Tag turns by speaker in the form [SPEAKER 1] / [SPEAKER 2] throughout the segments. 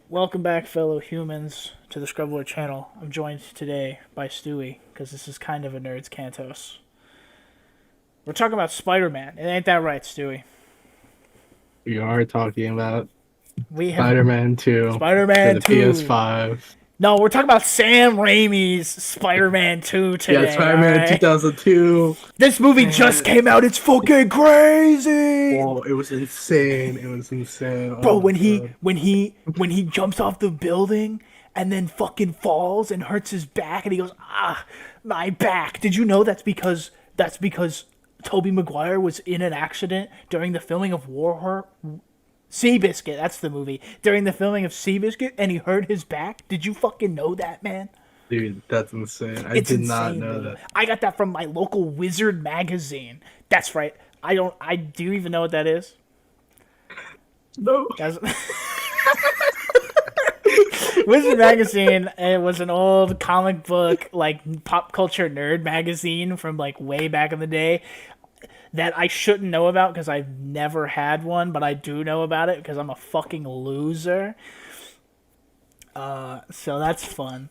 [SPEAKER 1] Welcome back, fellow humans, to the Scrubward channel. I'm joined today by Stewie, because this is kind of a nerd's cantos. We're talking about Spider-Man. It ain't that right, Stewie?
[SPEAKER 2] We are talking about
[SPEAKER 1] We have
[SPEAKER 2] Spider-Man 2 for
[SPEAKER 1] Spider-Man
[SPEAKER 2] the
[SPEAKER 1] 2.
[SPEAKER 2] PS5.
[SPEAKER 1] No, we're talking about Sam Raimi's Spider-Man 2
[SPEAKER 2] Yeah,
[SPEAKER 1] today,
[SPEAKER 2] Spider-Man
[SPEAKER 1] alright?
[SPEAKER 2] 2002.
[SPEAKER 1] This movie just
[SPEAKER 2] Man,
[SPEAKER 1] came out. It's fucking crazy!
[SPEAKER 2] oh, it was insane. It was insane. Oh
[SPEAKER 1] Bro,
[SPEAKER 2] my
[SPEAKER 1] when he
[SPEAKER 2] God.
[SPEAKER 1] when he when he jumps off the building and then fucking falls and hurts his back and he goes, "Ah, my back." Did you know that's because Toby Maguire was in an accident during the filming of War Seabiscuit, that's the movie. During the filming of Seabiscuit and he hurt his back? Did you fucking know that, man?
[SPEAKER 2] Dude, that's insane. I
[SPEAKER 1] It's
[SPEAKER 2] did not
[SPEAKER 1] insane,
[SPEAKER 2] know
[SPEAKER 1] bro.
[SPEAKER 2] that.
[SPEAKER 1] I got that from my local Wizard magazine. That's right. I do you even know what that is?
[SPEAKER 2] No.
[SPEAKER 1] That's Wizard magazine. It was an old comic book, like pop culture nerd magazine from like way back in the day that I shouldn't know about because I've never had one, but I do know about it because I'm a fucking loser. So that's fun.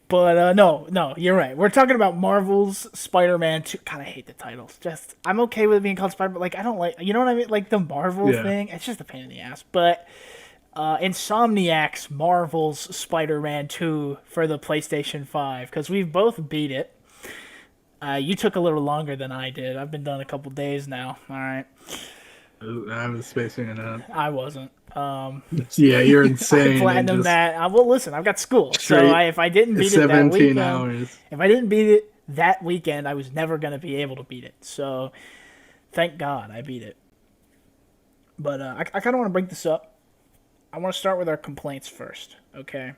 [SPEAKER 1] But no, you're right. We're talking about Marvel's Spider-Man 2. God, I hate the titles. Just I'm okay with it being called Spider, but like I don't like, you know what I mean? Like the Marvel
[SPEAKER 2] Yeah.
[SPEAKER 1] thing. It's just a pain in the ass. But Insomniac's Marvel's Spider-Man 2 for the PlayStation 5 because we've both beat it. You took a little longer than I did. I've been done a couple days now. All right,
[SPEAKER 2] I was spacing it out.
[SPEAKER 1] I wasn't.
[SPEAKER 2] Yeah, you're
[SPEAKER 1] I
[SPEAKER 2] insane and
[SPEAKER 1] platinum
[SPEAKER 2] just
[SPEAKER 1] that. Well, listen, I've got school, so
[SPEAKER 2] straight
[SPEAKER 1] if I didn't beat it that
[SPEAKER 2] 17
[SPEAKER 1] weekend,
[SPEAKER 2] hours.
[SPEAKER 1] if I didn't beat it that weekend, I was never gonna be able to beat it. So thank God I beat it. But I kind of want to bring this up. I want to start with our complaints first, okay?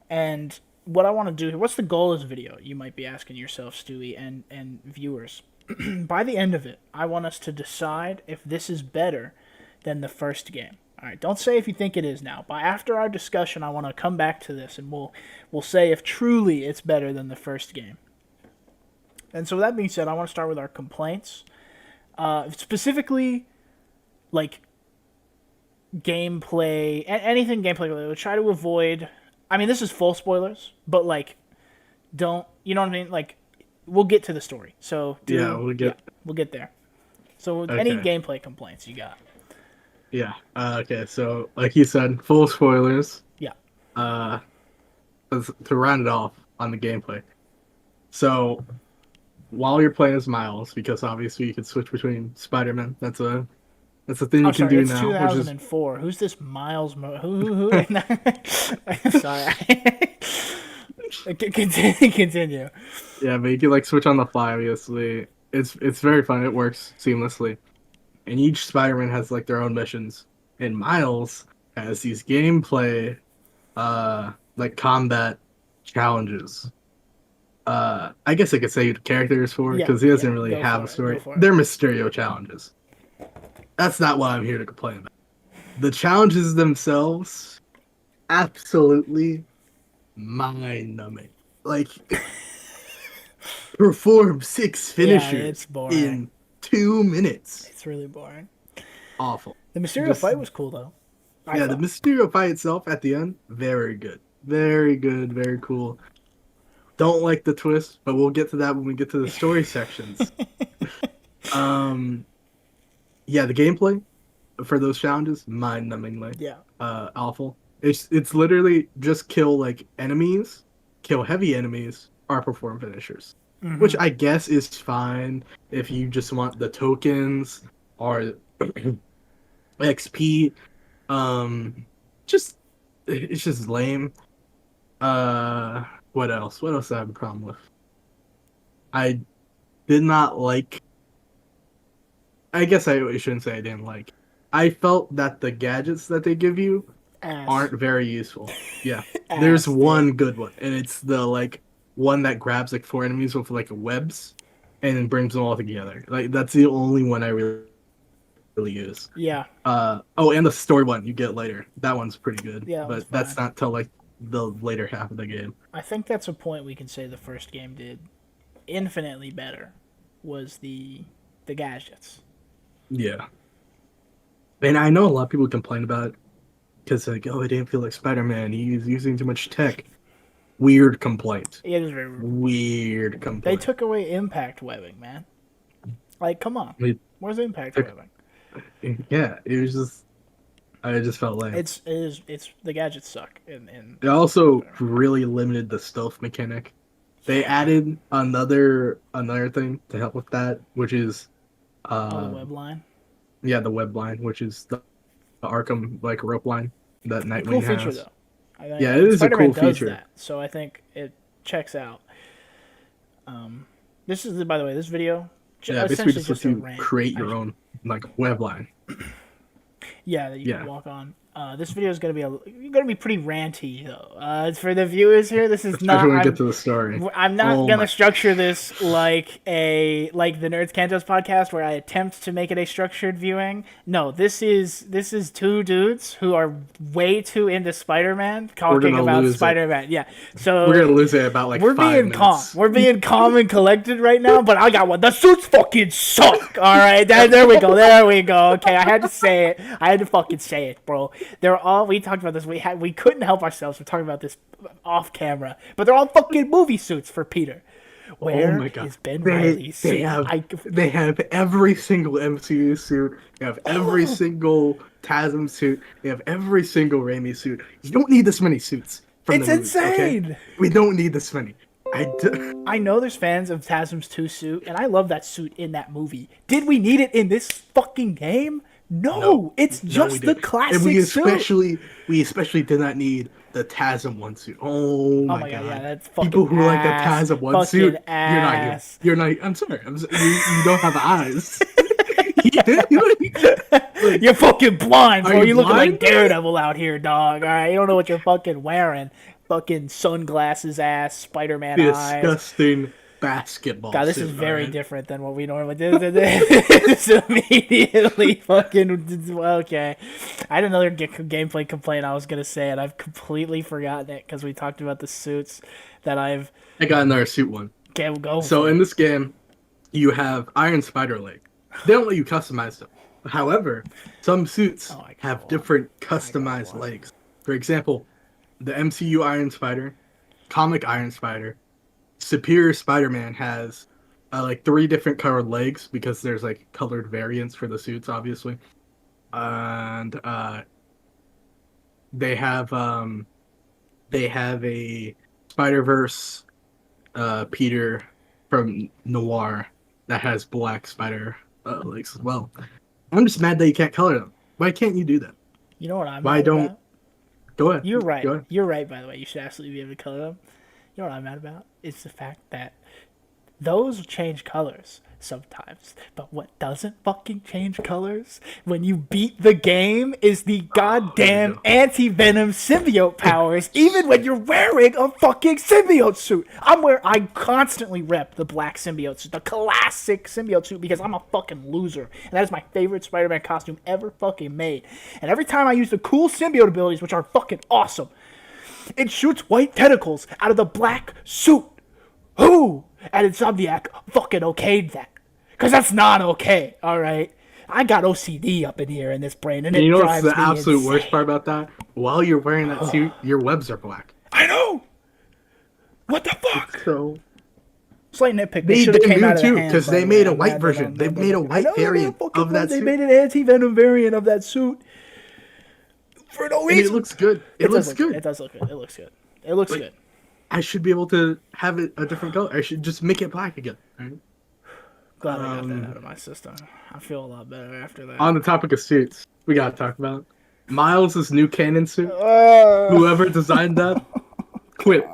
[SPEAKER 1] And what I want to do, what's the goal of this video? You might be asking yourself, Stewie, and viewers. By the end of it, I want us to decide if this is better than the first game. All right, don't say if you think it is now. But after our discussion, I want to come back to this and we'll say if truly it's better than the first game. And so with that being said, I want to start with our complaints. Specifically, like gameplay, anything gameplay related. We'll try to avoid. I mean, this is full spoilers, but like, don't you know what I mean? Like, we'll get to the story. So
[SPEAKER 2] Yeah,
[SPEAKER 1] do
[SPEAKER 2] we'll
[SPEAKER 1] yeah,
[SPEAKER 2] get
[SPEAKER 1] we'll get there. So any
[SPEAKER 2] okay.
[SPEAKER 1] gameplay complaints you got?
[SPEAKER 2] Yeah. Okay, so like you said, full spoilers.
[SPEAKER 1] Yeah.
[SPEAKER 2] Uh to round it off on the gameplay. So while you're playing as Miles, because obviously you can switch between Spider-Man. That's a thing
[SPEAKER 1] Oh,
[SPEAKER 2] you can
[SPEAKER 1] sorry.
[SPEAKER 2] do
[SPEAKER 1] It's
[SPEAKER 2] now, which is
[SPEAKER 1] 2004. Who's this Miles? Who? Sorry. Continue. Continue.
[SPEAKER 2] yeah, but you can like switch on the fly, obviously. It's very fun. It works seamlessly. And each Spider-Man has like their own missions. And Miles has these gameplay like combat challenges. I guess I could say who the character is for
[SPEAKER 1] Yeah.
[SPEAKER 2] because he
[SPEAKER 1] Yeah.
[SPEAKER 2] doesn't really
[SPEAKER 1] Go
[SPEAKER 2] have a
[SPEAKER 1] for it. Go
[SPEAKER 2] story.
[SPEAKER 1] for it.
[SPEAKER 2] They're Mysterio challenges. That's not what I'm here to complain about. The challenges themselves, absolutely mind-numbing. Like, perform six
[SPEAKER 1] Yeah. It's
[SPEAKER 2] finishers
[SPEAKER 1] boring.
[SPEAKER 2] in 2 minutes.
[SPEAKER 1] It's really boring.
[SPEAKER 2] Awful.
[SPEAKER 1] The Mysterio
[SPEAKER 2] Just
[SPEAKER 1] fight was cool though. I
[SPEAKER 2] yeah, the
[SPEAKER 1] thought.
[SPEAKER 2] Mysterio fight itself at the end, very good, very good, very cool. Don't like the twist, but we'll get to that when we get to the story sections. Um, yeah, the gameplay for those challenges, mind-numbingly
[SPEAKER 1] Yeah.
[SPEAKER 2] awful. It's literally just kill like enemies, kill heavy enemies, or perform finishers, which I guess is fine if you just want the tokens or XP. Just it's just lame. Uh, what else? What else do I have a problem with? I did not like. I guess I shouldn't say I didn't like. I felt that the gadgets that they give you
[SPEAKER 1] Ass.
[SPEAKER 2] aren't very useful. Yeah, there's
[SPEAKER 1] Ass, dude.
[SPEAKER 2] one good one, and it's the like one that grabs like four enemies with like webs and then brings them all together. Like that's the only one I really use.
[SPEAKER 1] Yeah.
[SPEAKER 2] Oh, and the story one you get later. That one's pretty good,
[SPEAKER 1] Yeah, it was
[SPEAKER 2] but that's
[SPEAKER 1] fine.
[SPEAKER 2] not till like the later half of the game.
[SPEAKER 1] I think that's a point we can say the first game did infinitely better was the gadgets.
[SPEAKER 2] Yeah, and I know a lot of people complain about it, because like, oh, it didn't feel like Spider-Man. He's using too much tech. Weird complaint.
[SPEAKER 1] It is very rude.
[SPEAKER 2] Weird
[SPEAKER 1] They
[SPEAKER 2] complaint.
[SPEAKER 1] took away impact webbing, man. Like, come on.
[SPEAKER 2] They
[SPEAKER 1] Where's impact
[SPEAKER 2] took-
[SPEAKER 1] webbing?
[SPEAKER 2] Yeah, it was just. I just felt like
[SPEAKER 1] It's the gadgets suck.
[SPEAKER 2] it also really limited the stealth mechanic. They added another thing to help with that, which is
[SPEAKER 1] The web line.
[SPEAKER 2] yeah, the web line, which is the Arkham like rope line that Nightwing
[SPEAKER 1] Cool
[SPEAKER 2] has.
[SPEAKER 1] feature though. I think
[SPEAKER 2] Yeah, it is a
[SPEAKER 1] Spider-Man
[SPEAKER 2] cool
[SPEAKER 1] does
[SPEAKER 2] feature.
[SPEAKER 1] that, so I think it checks out. This is by the way, this video
[SPEAKER 2] Yeah, basically
[SPEAKER 1] essentially
[SPEAKER 2] just
[SPEAKER 1] just
[SPEAKER 2] lets
[SPEAKER 1] a
[SPEAKER 2] you
[SPEAKER 1] rant.
[SPEAKER 2] create your own like web line.
[SPEAKER 1] Yeah, that you
[SPEAKER 2] Yeah.
[SPEAKER 1] can walk on. This video is gonna be pretty ranty though. For the viewers here, this is
[SPEAKER 2] Especially
[SPEAKER 1] not.
[SPEAKER 2] when we get to the story.
[SPEAKER 1] I'm not
[SPEAKER 2] Oh
[SPEAKER 1] gonna
[SPEAKER 2] my-
[SPEAKER 1] structure this like the Nerds Cantos podcast where I attempt to make it a structured viewing. No, this is two dudes who are way too into Spider-Man talking
[SPEAKER 2] gonna
[SPEAKER 1] about
[SPEAKER 2] lose it.
[SPEAKER 1] Spider-Man. Yeah, so
[SPEAKER 2] We're gonna lose it about like
[SPEAKER 1] we're
[SPEAKER 2] 5
[SPEAKER 1] being
[SPEAKER 2] minutes.
[SPEAKER 1] calm. We're being calm and collected right now, but I got one. The suits fucking suck. All right, there we go. There we go. Okay, I had to say it. I had to fucking say it, bro. We talked about this. We couldn't help ourselves from talking about this off camera, but they're all fucking movie suits for Peter. Where
[SPEAKER 2] Oh my god.
[SPEAKER 1] is Ben Reilly's suit?
[SPEAKER 2] They have every single MCU suit. They have every single TASM suit. They have every single Raimi suit. You don't need this many suits. From
[SPEAKER 1] It's
[SPEAKER 2] the movies, okay?
[SPEAKER 1] insane.
[SPEAKER 2] We don't need this many.
[SPEAKER 1] I know there's fans of Tasm's 2 suit, and I love that suit in that movie. Did we need it in this fucking game? No, it's
[SPEAKER 2] No, we
[SPEAKER 1] just the
[SPEAKER 2] didn't.
[SPEAKER 1] classic
[SPEAKER 2] And we
[SPEAKER 1] suit.
[SPEAKER 2] especially did not need the TASM one suit. Oh my god.
[SPEAKER 1] yeah, that's fucking
[SPEAKER 2] People who like the
[SPEAKER 1] ass.
[SPEAKER 2] TASM one
[SPEAKER 1] Fucking
[SPEAKER 2] suit,
[SPEAKER 1] ass.
[SPEAKER 2] you're not. I'm sorry. You don't have eyes.
[SPEAKER 1] You're fucking blind, bro.
[SPEAKER 2] Are you
[SPEAKER 1] You looking
[SPEAKER 2] blind?
[SPEAKER 1] like Daredevil out here, dog. All right, you don't know what you're fucking wearing. Fucking sunglasses, ass, Spider-Man eyes.
[SPEAKER 2] Disgusting basketball.
[SPEAKER 1] God, this
[SPEAKER 2] suit,
[SPEAKER 1] is very
[SPEAKER 2] alright?
[SPEAKER 1] different than what we normally do. It's immediately fucking okay. I had another gameplay complaint I was gonna say, and I've completely forgotten it because we talked about the suits that I've.
[SPEAKER 2] I got another suit one.
[SPEAKER 1] Okay, go.
[SPEAKER 2] So
[SPEAKER 1] for it.
[SPEAKER 2] in this game, you have Iron Spider leg. They don't let you customize them. However, some suits
[SPEAKER 1] Oh, I got
[SPEAKER 2] have
[SPEAKER 1] one.
[SPEAKER 2] different customized legs. For example, the MCU Iron Spider, comic Iron Spider, Superior Spider-Man has like 3 different colored legs because there's like colored variants for the suits, obviously. And they have a Spider-Verse Peter from Noir that has black spider legs as well. I'm just mad that you can't color them. Why can't you do that?
[SPEAKER 1] You know what I'm.
[SPEAKER 2] Why
[SPEAKER 1] mad
[SPEAKER 2] don't-
[SPEAKER 1] about?
[SPEAKER 2] Go ahead.
[SPEAKER 1] You're right.
[SPEAKER 2] Go ahead.
[SPEAKER 1] You're right. By the way, you should absolutely be able to color them. You know what I'm mad about? It's the fact that those change colors sometimes, but what doesn't fucking change colors when you beat the game is the goddamn
[SPEAKER 2] go.
[SPEAKER 1] anti-venom symbiote powers, even when you're wearing a fucking symbiote suit. I constantly rep the black symbiote suit, the classic symbiote suit, because I'm a fucking loser, and that is my favorite Spider-Man costume ever fucking made. And every time I use the cool symbiote abilities, which are fucking awesome, it shoots white tentacles out of the black suit. Who at Insomniac fucking okayed that? Because that's not okay, alright? I got OCD up in here in this brain, and it
[SPEAKER 2] And you know what's
[SPEAKER 1] drives
[SPEAKER 2] the
[SPEAKER 1] me
[SPEAKER 2] absolute
[SPEAKER 1] insane.
[SPEAKER 2] worst part about that? While you're wearing that suit, your webs are black.
[SPEAKER 1] I know! What the fuck?
[SPEAKER 2] So
[SPEAKER 1] Slight nitpick.
[SPEAKER 2] They
[SPEAKER 1] should have
[SPEAKER 2] didn't
[SPEAKER 1] came
[SPEAKER 2] do
[SPEAKER 1] out of
[SPEAKER 2] too,
[SPEAKER 1] the hands,
[SPEAKER 2] 'cause
[SPEAKER 1] by
[SPEAKER 2] they
[SPEAKER 1] the
[SPEAKER 2] made
[SPEAKER 1] way.
[SPEAKER 2] a
[SPEAKER 1] I'm
[SPEAKER 2] white
[SPEAKER 1] mad
[SPEAKER 2] version.
[SPEAKER 1] that
[SPEAKER 2] They made a white
[SPEAKER 1] I know, they
[SPEAKER 2] variant
[SPEAKER 1] fucking
[SPEAKER 2] of that
[SPEAKER 1] They
[SPEAKER 2] suit.
[SPEAKER 1] made an anti-venom variant of that suit for no
[SPEAKER 2] and
[SPEAKER 1] reason.
[SPEAKER 2] it looks good. It
[SPEAKER 1] does
[SPEAKER 2] looks
[SPEAKER 1] look
[SPEAKER 2] good.
[SPEAKER 1] It does look good. It looks good. It looks
[SPEAKER 2] Like,
[SPEAKER 1] good.
[SPEAKER 2] I should be able to have it a different color. I should just make it black again. Right?
[SPEAKER 1] Glad I got that out of my system. I feel a lot better after that.
[SPEAKER 2] On the topic of suits, we gotta talk about Miles' new canon suit.
[SPEAKER 1] Uh,
[SPEAKER 2] Whoever designed that, quit,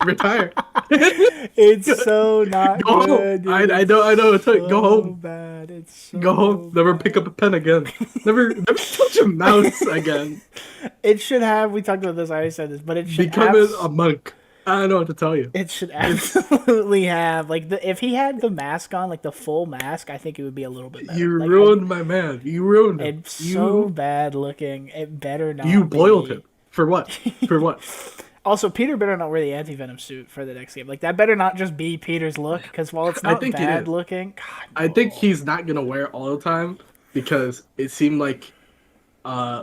[SPEAKER 2] retire.
[SPEAKER 1] it's so not
[SPEAKER 2] Go home.
[SPEAKER 1] good. dude.
[SPEAKER 2] I know. It's like,
[SPEAKER 1] So
[SPEAKER 2] go home.
[SPEAKER 1] bad. It's so
[SPEAKER 2] Go home. Never pick up a pen again. Never touch a mouse again.
[SPEAKER 1] It should have. We talked about this. I already said this, but it should
[SPEAKER 2] Become
[SPEAKER 1] have.
[SPEAKER 2] a monk. I don't know what to tell you.
[SPEAKER 1] It should absolutely have if he had the mask on, like the full mask, I think it would be a little bit better.
[SPEAKER 2] You
[SPEAKER 1] Like,
[SPEAKER 2] ruined my man. You ruined him.
[SPEAKER 1] It's so bad looking. It better not.
[SPEAKER 2] You boiled
[SPEAKER 1] be.
[SPEAKER 2] him. For what? For what?
[SPEAKER 1] Also, Peter better not wear the anti-venom suit for the next game. Like that better not just be Peter's look, because while it's
[SPEAKER 2] I
[SPEAKER 1] not
[SPEAKER 2] think it
[SPEAKER 1] bad
[SPEAKER 2] is.
[SPEAKER 1] looking, God,
[SPEAKER 2] I think he's not gonna wear it all the time because it seemed like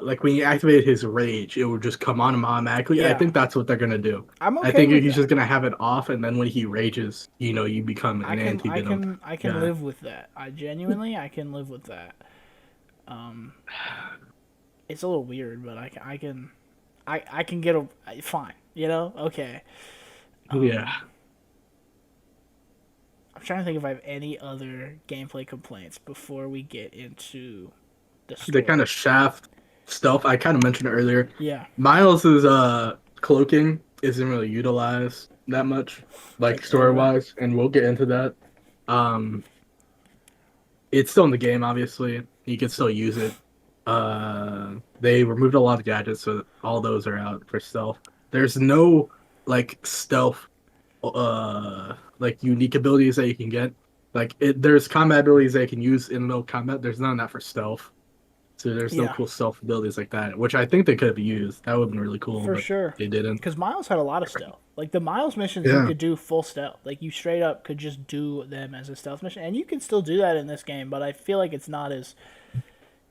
[SPEAKER 2] like when you activate his rage, it would just come on him automatically. I
[SPEAKER 1] Yeah,
[SPEAKER 2] think that's what they're gonna do.
[SPEAKER 1] I'm
[SPEAKER 2] I
[SPEAKER 1] okay
[SPEAKER 2] think
[SPEAKER 1] with
[SPEAKER 2] he's
[SPEAKER 1] that.
[SPEAKER 2] just gonna have it off, and then when he rages, you become
[SPEAKER 1] I
[SPEAKER 2] an
[SPEAKER 1] can I
[SPEAKER 2] anti-venom
[SPEAKER 1] can I can
[SPEAKER 2] guy.
[SPEAKER 1] live with that. I can live with that. Um, it's a little weird, but I can get a fine. You know, okay.
[SPEAKER 2] Yeah,
[SPEAKER 1] I'm trying to think if I have any other gameplay complaints before we get into the
[SPEAKER 2] the kind
[SPEAKER 1] story.
[SPEAKER 2] of shaft stealth I kind of mentioned earlier.
[SPEAKER 1] Yeah,
[SPEAKER 2] Miles's cloaking isn't really utilized that much, like
[SPEAKER 1] like
[SPEAKER 2] story
[SPEAKER 1] ever.
[SPEAKER 2] wise, and we'll get into that. Um, it's still in the game, obviously. You can still use it. They removed a lot of gadgets, so all those are out for stealth. There's no like stealth, like unique abilities that you can get. Like there's combat abilities that you can use in middle combat. There's none of that for stealth. So there's no
[SPEAKER 1] Yeah,
[SPEAKER 2] cool stealth abilities like that, which I think they could have used. That would have been really cool,
[SPEAKER 1] for
[SPEAKER 2] but
[SPEAKER 1] sure.
[SPEAKER 2] they didn't.
[SPEAKER 1] Because Miles had a lot of stealth. Like the Miles missions, you
[SPEAKER 2] Yeah,
[SPEAKER 1] could do full stealth. Like you straight up could just do them as a stealth mission, and you can still do that in this game. But I feel like it's not as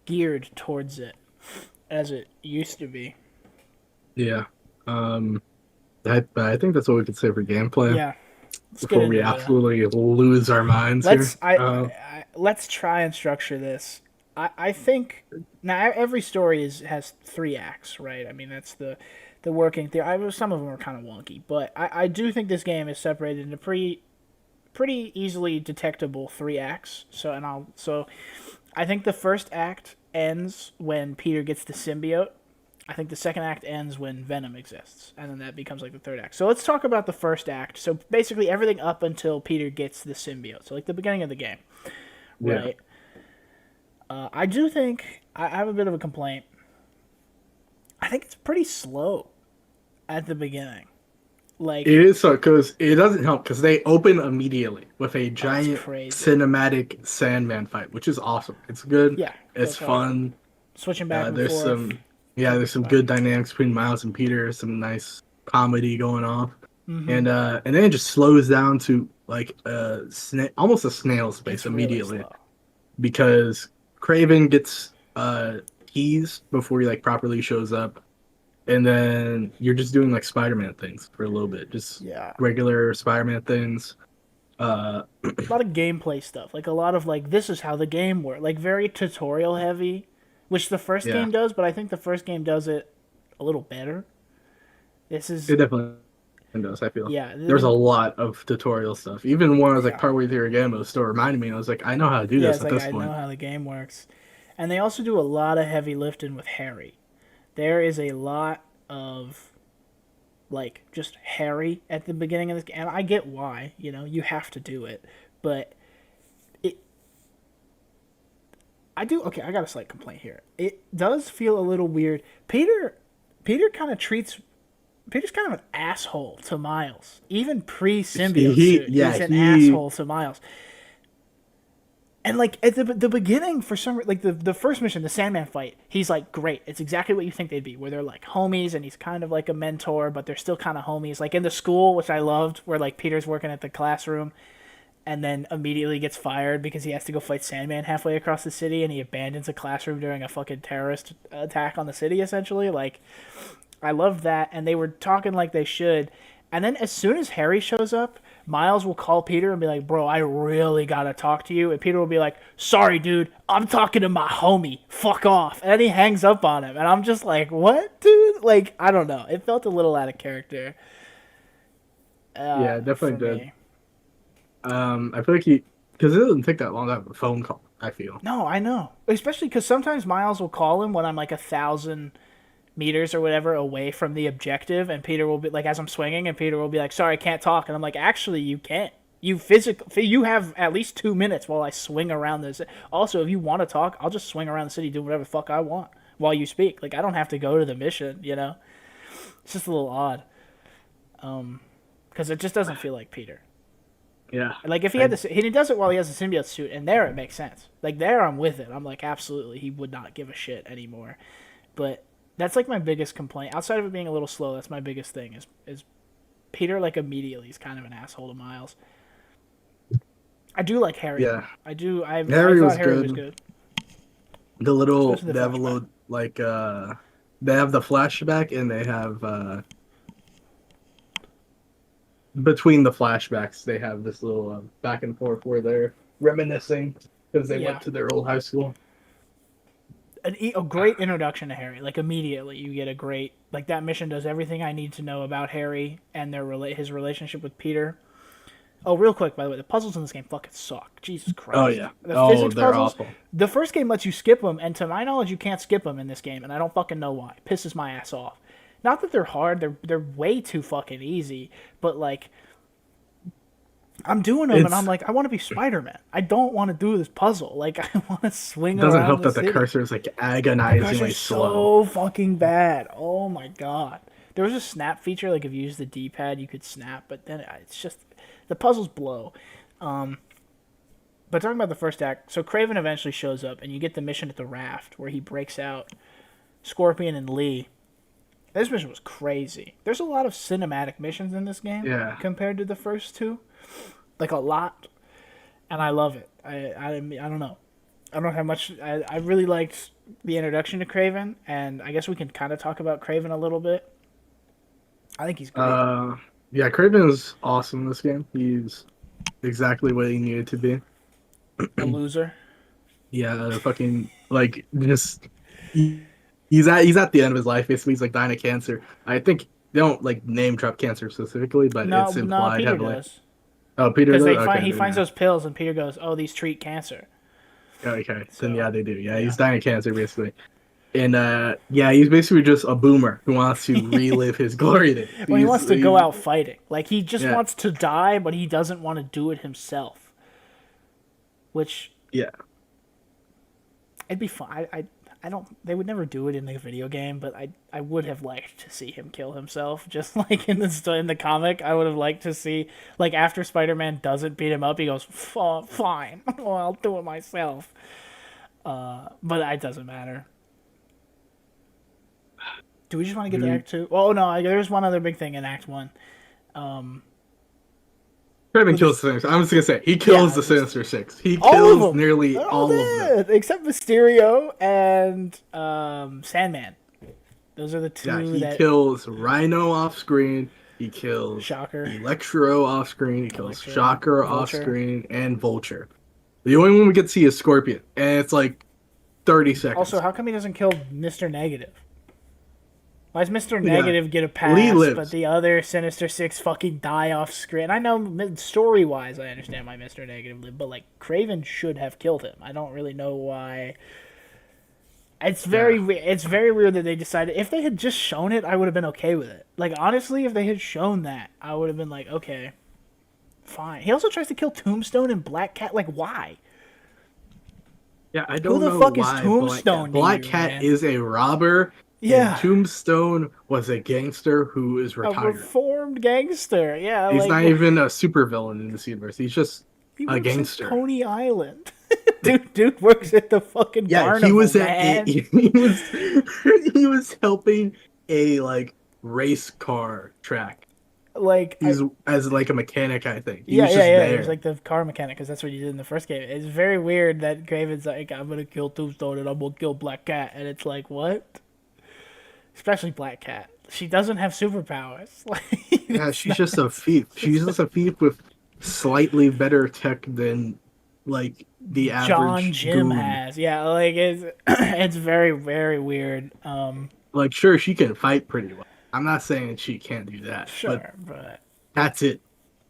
[SPEAKER 1] geared towards it as it used to be.
[SPEAKER 2] yeah. Um, I think that's what we could say for gameplay
[SPEAKER 1] Yeah, let's get
[SPEAKER 2] before we
[SPEAKER 1] into the.
[SPEAKER 2] absolutely lose our minds here.
[SPEAKER 1] Let's try and structure this. I think now every story has 3 acts, right? I mean that's the working theory. Some of them are kind of wonky, but I do think this game is separated into pretty easily detectable 3 acts. So I think the first act ends when Peter gets the symbiote. I think the second act ends when Venom exists, and then that becomes like the third act. So let's talk about the first act. So basically everything up until Peter gets the symbiote. So like the beginning of the game,
[SPEAKER 2] Yeah,
[SPEAKER 1] right? I do think I have a bit of a complaint. I think it's pretty slow at the beginning.
[SPEAKER 2] it
[SPEAKER 1] Like,
[SPEAKER 2] is so because it doesn't help because they open immediately with a
[SPEAKER 1] oh, it's
[SPEAKER 2] giant
[SPEAKER 1] crazy.
[SPEAKER 2] cinematic Sandman fight, which is awesome. It's good.
[SPEAKER 1] Yeah,
[SPEAKER 2] It's
[SPEAKER 1] that's hard.
[SPEAKER 2] fun.
[SPEAKER 1] Switching back and
[SPEAKER 2] There's
[SPEAKER 1] forth.
[SPEAKER 2] some, yeah, there's some
[SPEAKER 1] But,
[SPEAKER 2] good dynamics between Miles and Peter. Some nice comedy going off,
[SPEAKER 1] mm-hmm.
[SPEAKER 2] and then it just slows down to like almost a snail's pace
[SPEAKER 1] It's really
[SPEAKER 2] immediately
[SPEAKER 1] slow.
[SPEAKER 2] because Craven gets keys before he like properly shows up, and then you're just doing like Spider-Man things for a little bit, just
[SPEAKER 1] Yeah.
[SPEAKER 2] regular Spider-Man things. Uh,
[SPEAKER 1] A lot of gameplay stuff. Like a lot of like this is how the game works. Like very tutorial heavy, which the first
[SPEAKER 2] yeah,
[SPEAKER 1] game does, but I think the first game does it a little better. This is
[SPEAKER 2] it definitely does. I feel
[SPEAKER 1] yeah,
[SPEAKER 2] there's a lot of tutorial stuff. Even when I was like
[SPEAKER 1] yeah.
[SPEAKER 2] partway through a game, it was still reminding me. I was like, I know how to do
[SPEAKER 1] Yeah,
[SPEAKER 2] this
[SPEAKER 1] it's
[SPEAKER 2] at
[SPEAKER 1] like
[SPEAKER 2] this
[SPEAKER 1] I know
[SPEAKER 2] point.
[SPEAKER 1] how the game works. And they also do a lot of heavy lifting with Harry. There is a lot of like just Harry at the beginning of this game. And I get why, you have to do it. But it I do okay, I got a slight complaint here. It does feel a little weird. Peter kind of treats Peter's kind of an asshole to Miles. Even pre symbiote suit,
[SPEAKER 2] Yeah,
[SPEAKER 1] he's an asshole to Miles. And like at the beginning, for some like the first mission, the Sandman fight, he's like great. It's exactly what you think they'd be, where they're like homies, and he's kind of like a mentor, but they're still kind of homies. Like in the school, which I loved, where like Peter's working at the classroom, and then immediately gets fired because he has to go fight Sandman halfway across the city, and he abandons a classroom during a fucking terrorist attack on the city. Essentially, like I love that, and they were talking like they should. And then as soon as Harry shows up, Miles will call Peter and be like, "Bro, I really gotta talk to you." And Peter will be like, "Sorry, dude, I'm talking to my homie. Fuck off." And then he hangs up on him, and I'm just like, "What, dude?" Like, I don't know. It felt a little out of character
[SPEAKER 2] Yeah, it
[SPEAKER 1] for
[SPEAKER 2] definitely did.
[SPEAKER 1] me.
[SPEAKER 2] I feel like he because it doesn't take that long to have a phone call. I feel.
[SPEAKER 1] No, I know. Especially because sometimes Miles will call him when I'm like 1,000 meters or whatever away from the objective, and Peter will be like, as I'm swinging, and Peter will be like, "Sorry, I can't talk," and I'm like, "Actually, you can't. You have at least 2 minutes while I swing around this. Also, if you want to talk, I'll just swing around the city, do whatever the fuck I want while you speak. Like I don't have to go to the mission. It's just a little odd, because it just doesn't feel like Peter.
[SPEAKER 2] Yeah,
[SPEAKER 1] Like if he
[SPEAKER 2] I
[SPEAKER 1] had this, he does it while he has the symbiote suit, and there it makes sense. Like there, I'm with it. I'm like, absolutely, he would not give a shit anymore. But that's like my biggest complaint. Outside of it being a little slow, that's my biggest thing. Is Peter like immediately is kind of an asshole to Miles. I do like Harry though.
[SPEAKER 2] yeah.
[SPEAKER 1] I do. I
[SPEAKER 2] Harry
[SPEAKER 1] thought
[SPEAKER 2] was
[SPEAKER 1] Harry was
[SPEAKER 2] good.
[SPEAKER 1] good,
[SPEAKER 2] The little
[SPEAKER 1] especially the
[SPEAKER 2] they have a
[SPEAKER 1] flashback.
[SPEAKER 2] like they have the flashback and they have between the flashbacks they have this little back and forth where they're reminiscing because they
[SPEAKER 1] Yeah.
[SPEAKER 2] went to their old high school.
[SPEAKER 1] A great introduction to Harry. Like immediately, you get a great like that mission does everything I need to know about Harry and his relationship with Peter. Oh, real quick, by the way, the puzzles in this game fucking suck. Jesus Christ.
[SPEAKER 2] Oh yeah.
[SPEAKER 1] The
[SPEAKER 2] Oh,
[SPEAKER 1] physics
[SPEAKER 2] they're
[SPEAKER 1] puzzles.
[SPEAKER 2] awful.
[SPEAKER 1] The first game lets you skip them, and to my knowledge, you can't skip them in this game, and I don't fucking know why. It pisses my ass off. Not that they're hard; they're way too fucking easy. But like, I'm doing them, and I'm
[SPEAKER 2] It's
[SPEAKER 1] like, I want to be Spider-Man. I don't want to do this puzzle. Like, I want to swing
[SPEAKER 2] doesn't
[SPEAKER 1] around
[SPEAKER 2] help
[SPEAKER 1] the
[SPEAKER 2] that the
[SPEAKER 1] city.
[SPEAKER 2] cursor is like
[SPEAKER 1] The
[SPEAKER 2] agonizingly
[SPEAKER 1] pressure's
[SPEAKER 2] slow.
[SPEAKER 1] so fucking bad. Oh my god. There was a snap feature, like if you use the D-pad, you could snap, but then it's just the puzzles blow. But talking about the first act, so Craven eventually shows up, and you get the mission at the raft where he breaks out Scorpion and Lee. This mission was crazy. There's a lot of cinematic missions in this game
[SPEAKER 2] Yeah.
[SPEAKER 1] compared to the first two, like a lot, and I love it. I don't know. I don't have much. I really liked the introduction to Craven, and I guess we can kind of talk about Craven a little bit. I think he's great.
[SPEAKER 2] Yeah, Craven is awesome in this game. He's exactly what he needed to be.
[SPEAKER 1] A loser.
[SPEAKER 2] Yeah, fucking like just he's at the end of his life. Basically, he's like dying of cancer. I think they don't like name drop cancer specifically, but
[SPEAKER 1] No,
[SPEAKER 2] it's
[SPEAKER 1] no,
[SPEAKER 2] implied
[SPEAKER 1] Peter
[SPEAKER 2] heavily.
[SPEAKER 1] does
[SPEAKER 2] Oh, Peter
[SPEAKER 1] because
[SPEAKER 2] does?
[SPEAKER 1] they find
[SPEAKER 2] Okay,
[SPEAKER 1] he
[SPEAKER 2] then,
[SPEAKER 1] finds
[SPEAKER 2] yeah.
[SPEAKER 1] those pills, and Peter goes, "Oh, these treat cancer."
[SPEAKER 2] Okay,
[SPEAKER 1] So,
[SPEAKER 2] then yeah, they do. Yeah,
[SPEAKER 1] yeah.
[SPEAKER 2] he's dying of cancer basically. And yeah, he's basically just a boomer who wants to relive his glory days.
[SPEAKER 1] Well, he wants to go
[SPEAKER 2] He-
[SPEAKER 1] out fighting. Like he just
[SPEAKER 2] Yeah.
[SPEAKER 1] wants to die, but he doesn't want to do it himself. Which
[SPEAKER 2] Yeah.
[SPEAKER 1] it'd be fun. I don't. They would never do it in the video game, but I would have liked to see him kill himself. Just like in the comic, I would have liked to see like after Spider-Man doesn't beat him up, he goes, "Fine, well, I'll do it myself." But it doesn't matter. Do we just want to get to Act 2? Oh no, there's one other big thing in Act 1.
[SPEAKER 2] Craven kills the Sinister. I'm just gonna say he kills
[SPEAKER 1] Yeah,
[SPEAKER 2] the Sinister Six. He
[SPEAKER 1] All of
[SPEAKER 2] kills
[SPEAKER 1] them.
[SPEAKER 2] nearly
[SPEAKER 1] They're
[SPEAKER 2] all of them.
[SPEAKER 1] dead, except Mysterio and Sandman. Those are the two
[SPEAKER 2] Yeah, he
[SPEAKER 1] that
[SPEAKER 2] kills Rhino off screen. He kills
[SPEAKER 1] Shocker.
[SPEAKER 2] Electro off screen. He kills
[SPEAKER 1] Electro,
[SPEAKER 2] Shocker off
[SPEAKER 1] Vulture.
[SPEAKER 2] screen and Vulture. The only one we get to see is Scorpion, and it's like 30 seconds.
[SPEAKER 1] Also, how come he doesn't kill Mr. Negative? Why does Mr.
[SPEAKER 2] Yeah.
[SPEAKER 1] Negative get a pass,
[SPEAKER 2] Lee lives.
[SPEAKER 1] but the other Sinister Six fucking die off screen? I know story-wise, I understand why Mr. Negative lived, but like Craven should have killed him. I don't really know why. It's very it's very weird that they decided. If they had just shown it, I would have been okay with it. Like honestly, if they had shown that, I would have been like, okay, fine. He also tries to kill Tombstone and Black Cat. Like why?
[SPEAKER 2] Yeah, I don't
[SPEAKER 1] the
[SPEAKER 2] know
[SPEAKER 1] fuck is
[SPEAKER 2] why
[SPEAKER 1] Tombstone to
[SPEAKER 2] Black
[SPEAKER 1] you,
[SPEAKER 2] Cat
[SPEAKER 1] man?
[SPEAKER 2] is a robber.
[SPEAKER 1] Yeah.
[SPEAKER 2] And Tombstone was a gangster who is
[SPEAKER 1] A
[SPEAKER 2] retired.
[SPEAKER 1] reformed gangster. Yeah,
[SPEAKER 2] He's
[SPEAKER 1] like,
[SPEAKER 2] not even a supervillain in this universe. He's just
[SPEAKER 1] he
[SPEAKER 2] a
[SPEAKER 1] works at
[SPEAKER 2] gangster.
[SPEAKER 1] Coney Island. dude works at the fucking
[SPEAKER 2] Yeah,
[SPEAKER 1] carnival,
[SPEAKER 2] he was
[SPEAKER 1] man.
[SPEAKER 2] he was helping a like race car track.
[SPEAKER 1] Like
[SPEAKER 2] He's as like a mechanic, I think. He
[SPEAKER 1] yeah,
[SPEAKER 2] was
[SPEAKER 1] yeah,
[SPEAKER 2] just
[SPEAKER 1] yeah.
[SPEAKER 2] there.
[SPEAKER 1] He was like the car mechanic because that's what he did in the first game. It's very weird that Craven's like, I'm gonna kill Tombstone and I'm gonna kill Black Cat, and it's like what? Especially Black Cat. She doesn't have superpowers. Like,
[SPEAKER 2] Yeah, she's just a thief. She's just a thief with slightly better tech than like the average
[SPEAKER 1] John Jim
[SPEAKER 2] goon.
[SPEAKER 1] has. Yeah, like it's it's very very weird.
[SPEAKER 2] Like, sure, she can fight pretty well. I'm not saying she can't do that, but
[SPEAKER 1] Sure, but
[SPEAKER 2] that's it.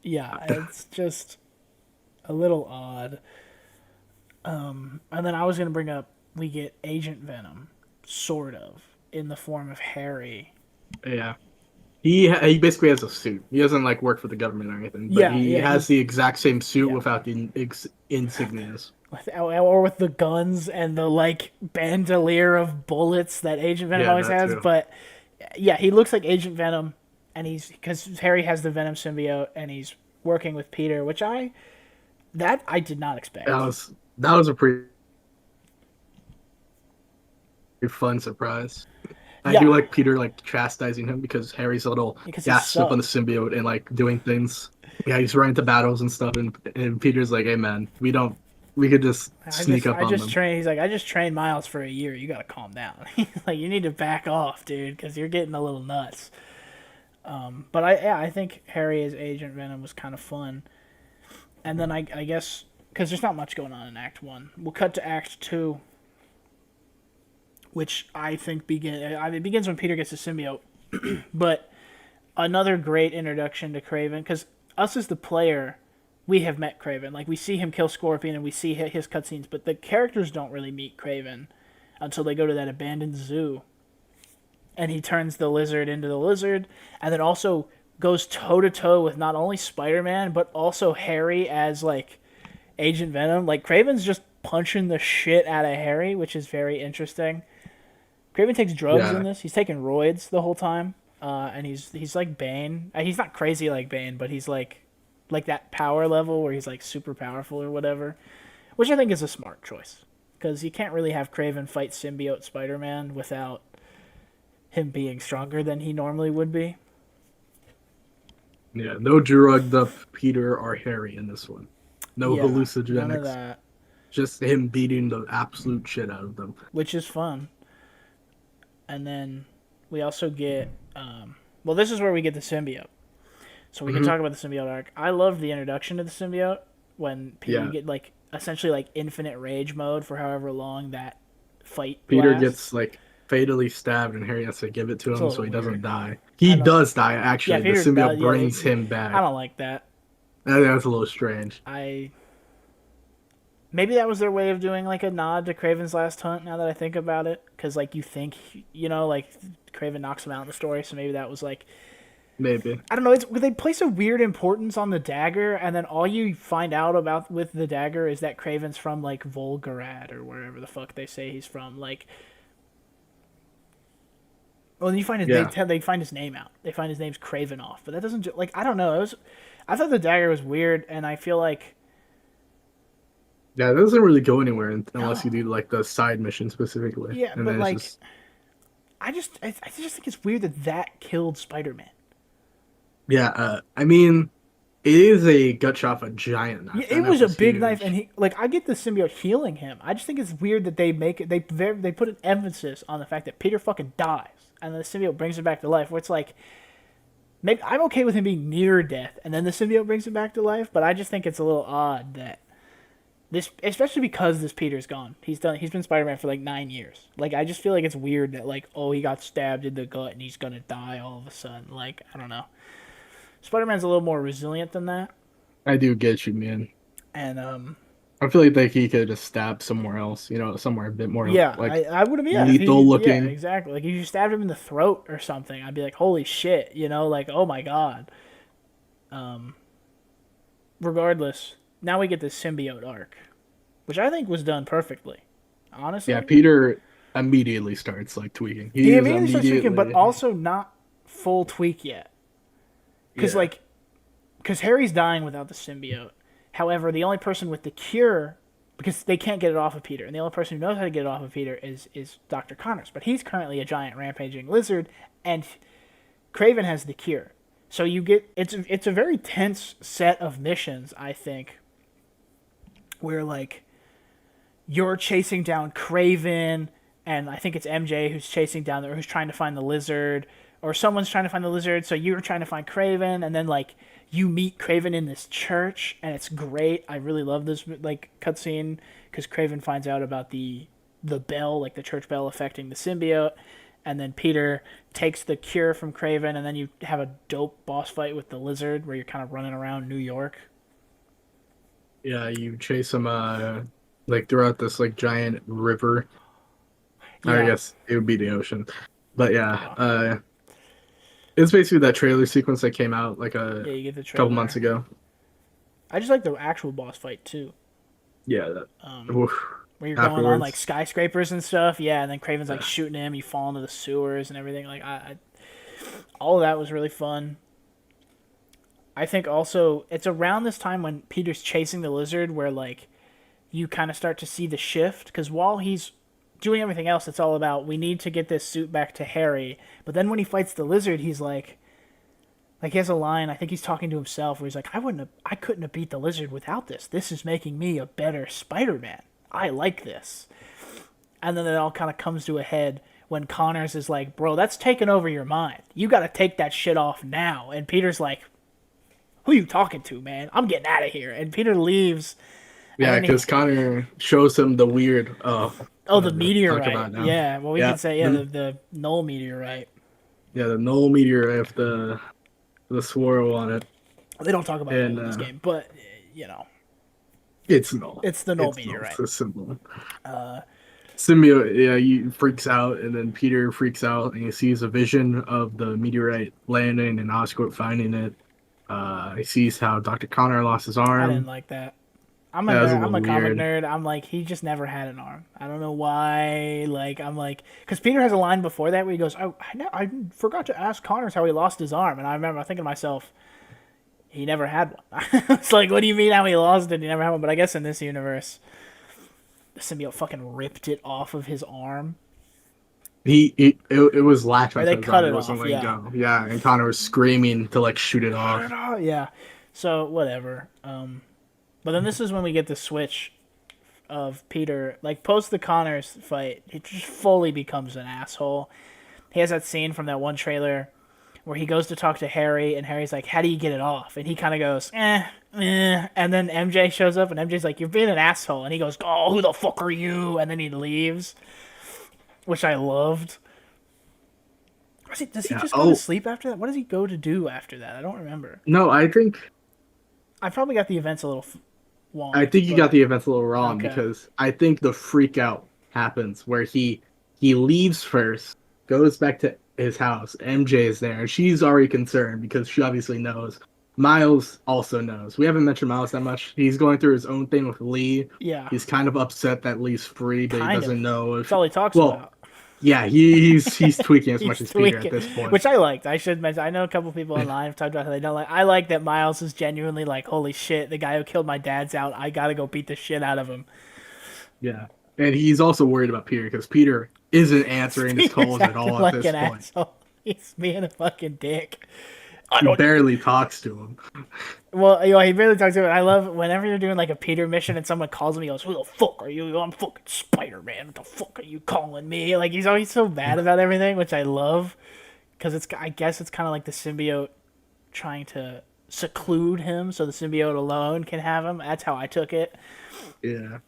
[SPEAKER 1] yeah, it's just a little odd. And then I was gonna bring up we get Agent Venom, sort of, in the form of Harry.
[SPEAKER 2] Yeah. He basically has a suit. He doesn't like work for the government or anything, but
[SPEAKER 1] Yeah,
[SPEAKER 2] he
[SPEAKER 1] yeah,
[SPEAKER 2] has the exact same suit
[SPEAKER 1] yeah.
[SPEAKER 2] without the insignias.
[SPEAKER 1] Or with the guns and the like bandolier of bullets that Agent Venom
[SPEAKER 2] Yeah,
[SPEAKER 1] always
[SPEAKER 2] that
[SPEAKER 1] has.
[SPEAKER 2] too.
[SPEAKER 1] But yeah, he looks like Agent Venom, and he's because Harry has the Venom symbiote, and he's working with Peter, which I did not expect.
[SPEAKER 2] That was a pretty fun surprise. I
[SPEAKER 1] Yeah.
[SPEAKER 2] do like Peter like chastising him because Harry's a little
[SPEAKER 1] Because he
[SPEAKER 2] gassed up on the
[SPEAKER 1] sucks.
[SPEAKER 2] symbiote and like doing things. Yeah, he's running to battles and stuff, and Peter's like, "Hey man, we don't we could just
[SPEAKER 1] I
[SPEAKER 2] sneak
[SPEAKER 1] just
[SPEAKER 2] up
[SPEAKER 1] I
[SPEAKER 2] on
[SPEAKER 1] just
[SPEAKER 2] them.
[SPEAKER 1] trained. He's like, I just trained Miles for a year. You gotta calm down. He's like, you need to back off, dude, because you're getting a little nuts. But I think Harry as Agent Venom was kind of fun. And then I guess because there's not much going on in Act One, we'll cut to Act Two, which I think it begins when Peter gets the symbiote. But another great introduction to Kraven, because us as the player, we have met Kraven. Like we see him kill Scorpion and we see his cutscenes, but the characters don't really meet Kraven until they go to that abandoned zoo, and he turns the lizard into the lizard, and then also goes toe to toe with not only Spider-Man but also Harry as like Agent Venom. Like Kraven's just punching the shit out of Harry, which is very interesting. Kraven takes drugs in
[SPEAKER 2] Yeah,
[SPEAKER 1] this. He's taking roids the whole time, and he's like Bane. He's not crazy like Bane, but he's like that power level where he's like super powerful or whatever, which I think is a smart choice because you can't really have Kraven fight symbiote Spider-Man without him being stronger than he normally would be.
[SPEAKER 2] yeah. No drugged up Peter or Harry in this one. No
[SPEAKER 1] Yeah, none of
[SPEAKER 2] hallucinogenics.
[SPEAKER 1] that,
[SPEAKER 2] Just him beating the absolute shit out of them.
[SPEAKER 1] which is fun. And then we also get, well, this is where we get the symbiote. So we can
[SPEAKER 2] Hmm.
[SPEAKER 1] talk about the symbiote arc. I love the introduction to the symbiote when you
[SPEAKER 2] Yeah,
[SPEAKER 1] get like essentially like infinite rage mode for however long that fight
[SPEAKER 2] Peter
[SPEAKER 1] lasts.
[SPEAKER 2] gets like fatally stabbed, and Harry has to give it to
[SPEAKER 1] It's a
[SPEAKER 2] him so
[SPEAKER 1] little
[SPEAKER 2] he
[SPEAKER 1] weird.
[SPEAKER 2] doesn't die.
[SPEAKER 1] I
[SPEAKER 2] He
[SPEAKER 1] don't.
[SPEAKER 2] does die
[SPEAKER 1] Yeah,
[SPEAKER 2] actually. The
[SPEAKER 1] Peter does.
[SPEAKER 2] symbiote
[SPEAKER 1] Yeah,
[SPEAKER 2] brings him
[SPEAKER 1] I
[SPEAKER 2] back.
[SPEAKER 1] don't like that.
[SPEAKER 2] I think that's a little strange.
[SPEAKER 1] I maybe that was their way of doing like a nod to Craven's Last Hunt. Now that I think about it, because like you think like Craven knocks him out in the story, so maybe that was like
[SPEAKER 2] Maybe.
[SPEAKER 1] I don't know. It's they place a weird importance on the dagger, and then all you find out about with the dagger is that Craven's from like Volgograd or wherever the fuck they say he's from. Like, well, you find his
[SPEAKER 2] Yeah.
[SPEAKER 1] they find his name out. They find his name's Cravenoff, but that doesn't like I don't know. I thought the dagger was weird, and I feel like
[SPEAKER 2] Yeah, it doesn't really go anywhere unless you
[SPEAKER 1] no,
[SPEAKER 2] do like the side mission specifically.
[SPEAKER 1] yeah,
[SPEAKER 2] And
[SPEAKER 1] but
[SPEAKER 2] then it's
[SPEAKER 1] like
[SPEAKER 2] just
[SPEAKER 1] I just think it's weird that that killed Spider Man.
[SPEAKER 2] yeah, I mean it is a gut shot of a giant
[SPEAKER 1] Yeah,
[SPEAKER 2] knife. That
[SPEAKER 1] it
[SPEAKER 2] knife
[SPEAKER 1] was a
[SPEAKER 2] was
[SPEAKER 1] big knife, and
[SPEAKER 2] huge.
[SPEAKER 1] he like I get the symbiote healing him. I just think it's weird that they make it they put an emphasis on the fact that Peter fucking dies, and then the symbiote brings him back to life. Where it's like, maybe I'm okay with him being near death, and then the symbiote brings him back to life. But I just think it's a little odd that this, especially because this Peter's gone. He's been Spider-Man for like 9 years. Like I just feel like it's weird that like he got stabbed in the gut and he's gonna die all of a sudden. Like I don't know. Spider-Man's a little more resilient than that,
[SPEAKER 2] I do get you, man.
[SPEAKER 1] and
[SPEAKER 2] I feel like he could just stab somewhere else, somewhere a bit more
[SPEAKER 1] yeah,
[SPEAKER 2] like
[SPEAKER 1] I would have, yeah, if
[SPEAKER 2] lethal
[SPEAKER 1] yeah,
[SPEAKER 2] looking.
[SPEAKER 1] exactly. Like if you stabbed him in the throat or something, I'd be like, holy shit, like, oh my god. Regardless, now we get this symbiote arc, which I think was done perfectly.
[SPEAKER 2] Yeah,
[SPEAKER 1] Honestly,
[SPEAKER 2] Peter immediately starts like tweaking.
[SPEAKER 1] he
[SPEAKER 2] He is
[SPEAKER 1] immediately starts tweaking, but
[SPEAKER 2] immediately
[SPEAKER 1] also not full tweak yet, because
[SPEAKER 2] yeah.
[SPEAKER 1] like, because Harry's dying without the symbiote. However, the only person with the cure, because they can't get it off of Peter, and the only person who knows how to get it off of Peter is Dr. Connors. But he's currently a giant rampaging lizard, and Craven has the cure. So you get it's a very tense set of missions, I think, where like you're chasing down Craven, and I think it's MJ who's chasing down who's trying to find the lizard, or someone's trying to find the lizard. So you're trying to find Craven, and then like you meet Craven in this church, and it's great. I really love this like cutscene because Craven finds out about the bell, like the church bell, affecting the symbiote, and then Peter takes the cure from Craven, and then you have a dope boss fight with the lizard where you're kind of running around New York.
[SPEAKER 2] Yeah, you chase him like throughout this like giant river. I
[SPEAKER 1] Yeah,
[SPEAKER 2] guess it would be the ocean. But yeah,
[SPEAKER 1] yeah,
[SPEAKER 2] it's basically that trailer sequence that came out like a
[SPEAKER 1] yeah. You get the
[SPEAKER 2] couple months
[SPEAKER 1] trailer.
[SPEAKER 2] ago.
[SPEAKER 1] I just like the actual boss fight too,
[SPEAKER 2] Yeah, that
[SPEAKER 1] um,
[SPEAKER 2] oof,
[SPEAKER 1] where you're going on like
[SPEAKER 2] afterwards.
[SPEAKER 1] skyscrapers and stuff. Yeah, and then Craven's like
[SPEAKER 2] Yeah.
[SPEAKER 1] shooting him. You fall into the sewers and everything. Like all of that was really fun. I think also it's around this time when Peter's chasing the lizard where like you kind of start to see the shift because while he's doing everything else, it's all about we need to get this suit back to Harry. But then when he fights the lizard, he's like, Like he has a line, I think he's talking to himself, where he's like, I couldn't have beat the Lizard without this. This is making me a better Spider-Man. I like this. And then it all kind of comes to a head when Connors is like, bro, that's taking over your mind. You got to take that shit off now. And Peter's like, who you talking to, man? I'm getting out of here. And Peter leaves.
[SPEAKER 2] Yeah,
[SPEAKER 1] And then
[SPEAKER 2] because Connor shows him the weird.
[SPEAKER 1] the
[SPEAKER 2] whatever, talk
[SPEAKER 1] meteorite.
[SPEAKER 2] about now.
[SPEAKER 1] Yeah, well, we
[SPEAKER 2] Yeah.
[SPEAKER 1] could say, the Null meteorite.
[SPEAKER 2] Yeah, the Null meteorite with the swirl on it.
[SPEAKER 1] They don't talk about
[SPEAKER 2] And,
[SPEAKER 1] Null in this game, but, you know,
[SPEAKER 2] It's Null.
[SPEAKER 1] it's the Null
[SPEAKER 2] It's Null.
[SPEAKER 1] meteorite.
[SPEAKER 2] It's a symbol. Symbiote, yeah, he freaks out, and then Peter freaks out, and he sees a vision of the meteorite landing and Oscorp finding it. He sees how Dr. Connor lost his
[SPEAKER 1] I didn't
[SPEAKER 2] arm.
[SPEAKER 1] like that. I'm
[SPEAKER 2] That was a
[SPEAKER 1] I'm a
[SPEAKER 2] little
[SPEAKER 1] comic
[SPEAKER 2] weird.
[SPEAKER 1] nerd. I'm like, he just never had an arm. I don't know why. Like, I'm like, because Peter has a line before that where he goes, I forgot to ask Connors how he lost his arm. And I remember thinking to myself, he never had one. It's like, what do you mean how he lost it? He never had one. But I guess in this universe, the symbiote fucking ripped it off of his arm.
[SPEAKER 2] It was latched
[SPEAKER 1] Or
[SPEAKER 2] onto
[SPEAKER 1] they
[SPEAKER 2] his
[SPEAKER 1] cut
[SPEAKER 2] arm,
[SPEAKER 1] it
[SPEAKER 2] wasn't
[SPEAKER 1] off,
[SPEAKER 2] letting
[SPEAKER 1] yeah.
[SPEAKER 2] go. Yeah, and Connor was screaming to like shoot it off.
[SPEAKER 1] Yeah. So, whatever. But then this is when we get the switch of Peter, like post the Connors fight, he just fully becomes an asshole. He has that scene from that one trailer where he goes to talk to Harry, and Harry's like, how do you get it off? And he kind of goes, and then MJ shows up, and MJ's like, you're being an asshole. And he goes, oh, who the fuck are you? And then he leaves, which I loved. Does he
[SPEAKER 2] Yeah,
[SPEAKER 1] just go to sleep after that? What does he go to do after that? I don't remember.
[SPEAKER 2] No,
[SPEAKER 1] I probably got the events a little wrong.
[SPEAKER 2] I think you got the events a little wrong
[SPEAKER 1] Okay.
[SPEAKER 2] because I think the freak out happens where he leaves first, goes back to his house. MJ is there. She's already concerned because she obviously knows. Miles also knows. We haven't mentioned Miles that much. He's going through his own thing with Lee.
[SPEAKER 1] Yeah.
[SPEAKER 2] He's kind of upset that Lee's free, but
[SPEAKER 1] Kind
[SPEAKER 2] he
[SPEAKER 1] of.
[SPEAKER 2] doesn't know if.
[SPEAKER 1] That's all he talks
[SPEAKER 2] Well,
[SPEAKER 1] about.
[SPEAKER 2] yeah, he's tweaking as
[SPEAKER 1] He's
[SPEAKER 2] much as Peter at
[SPEAKER 1] tweaking,
[SPEAKER 2] this point.
[SPEAKER 1] which I liked. I should mention. I know a couple people online have talked about how they don't like. I like that Miles is genuinely like, holy shit, the guy who killed my dad's out. I gotta go beat the shit out of him.
[SPEAKER 2] Yeah, and he's also worried about Peter because Peter isn't answering his calls at all at
[SPEAKER 1] like
[SPEAKER 2] this
[SPEAKER 1] an
[SPEAKER 2] point.
[SPEAKER 1] asshole. He's being a fucking dick.
[SPEAKER 2] He barely talks to him.
[SPEAKER 1] Well, he really talks to him. I love whenever you're doing like a Peter mission and someone calls him, he goes, "Who the fuck are you? I'm fucking Spider-Man. What the fuck are you calling me?" Like he's always so bad about everything, which I love, because I guess it's kind of like the symbiote trying to seclude him so the symbiote alone can have him. That's how I took it,
[SPEAKER 2] Yeah.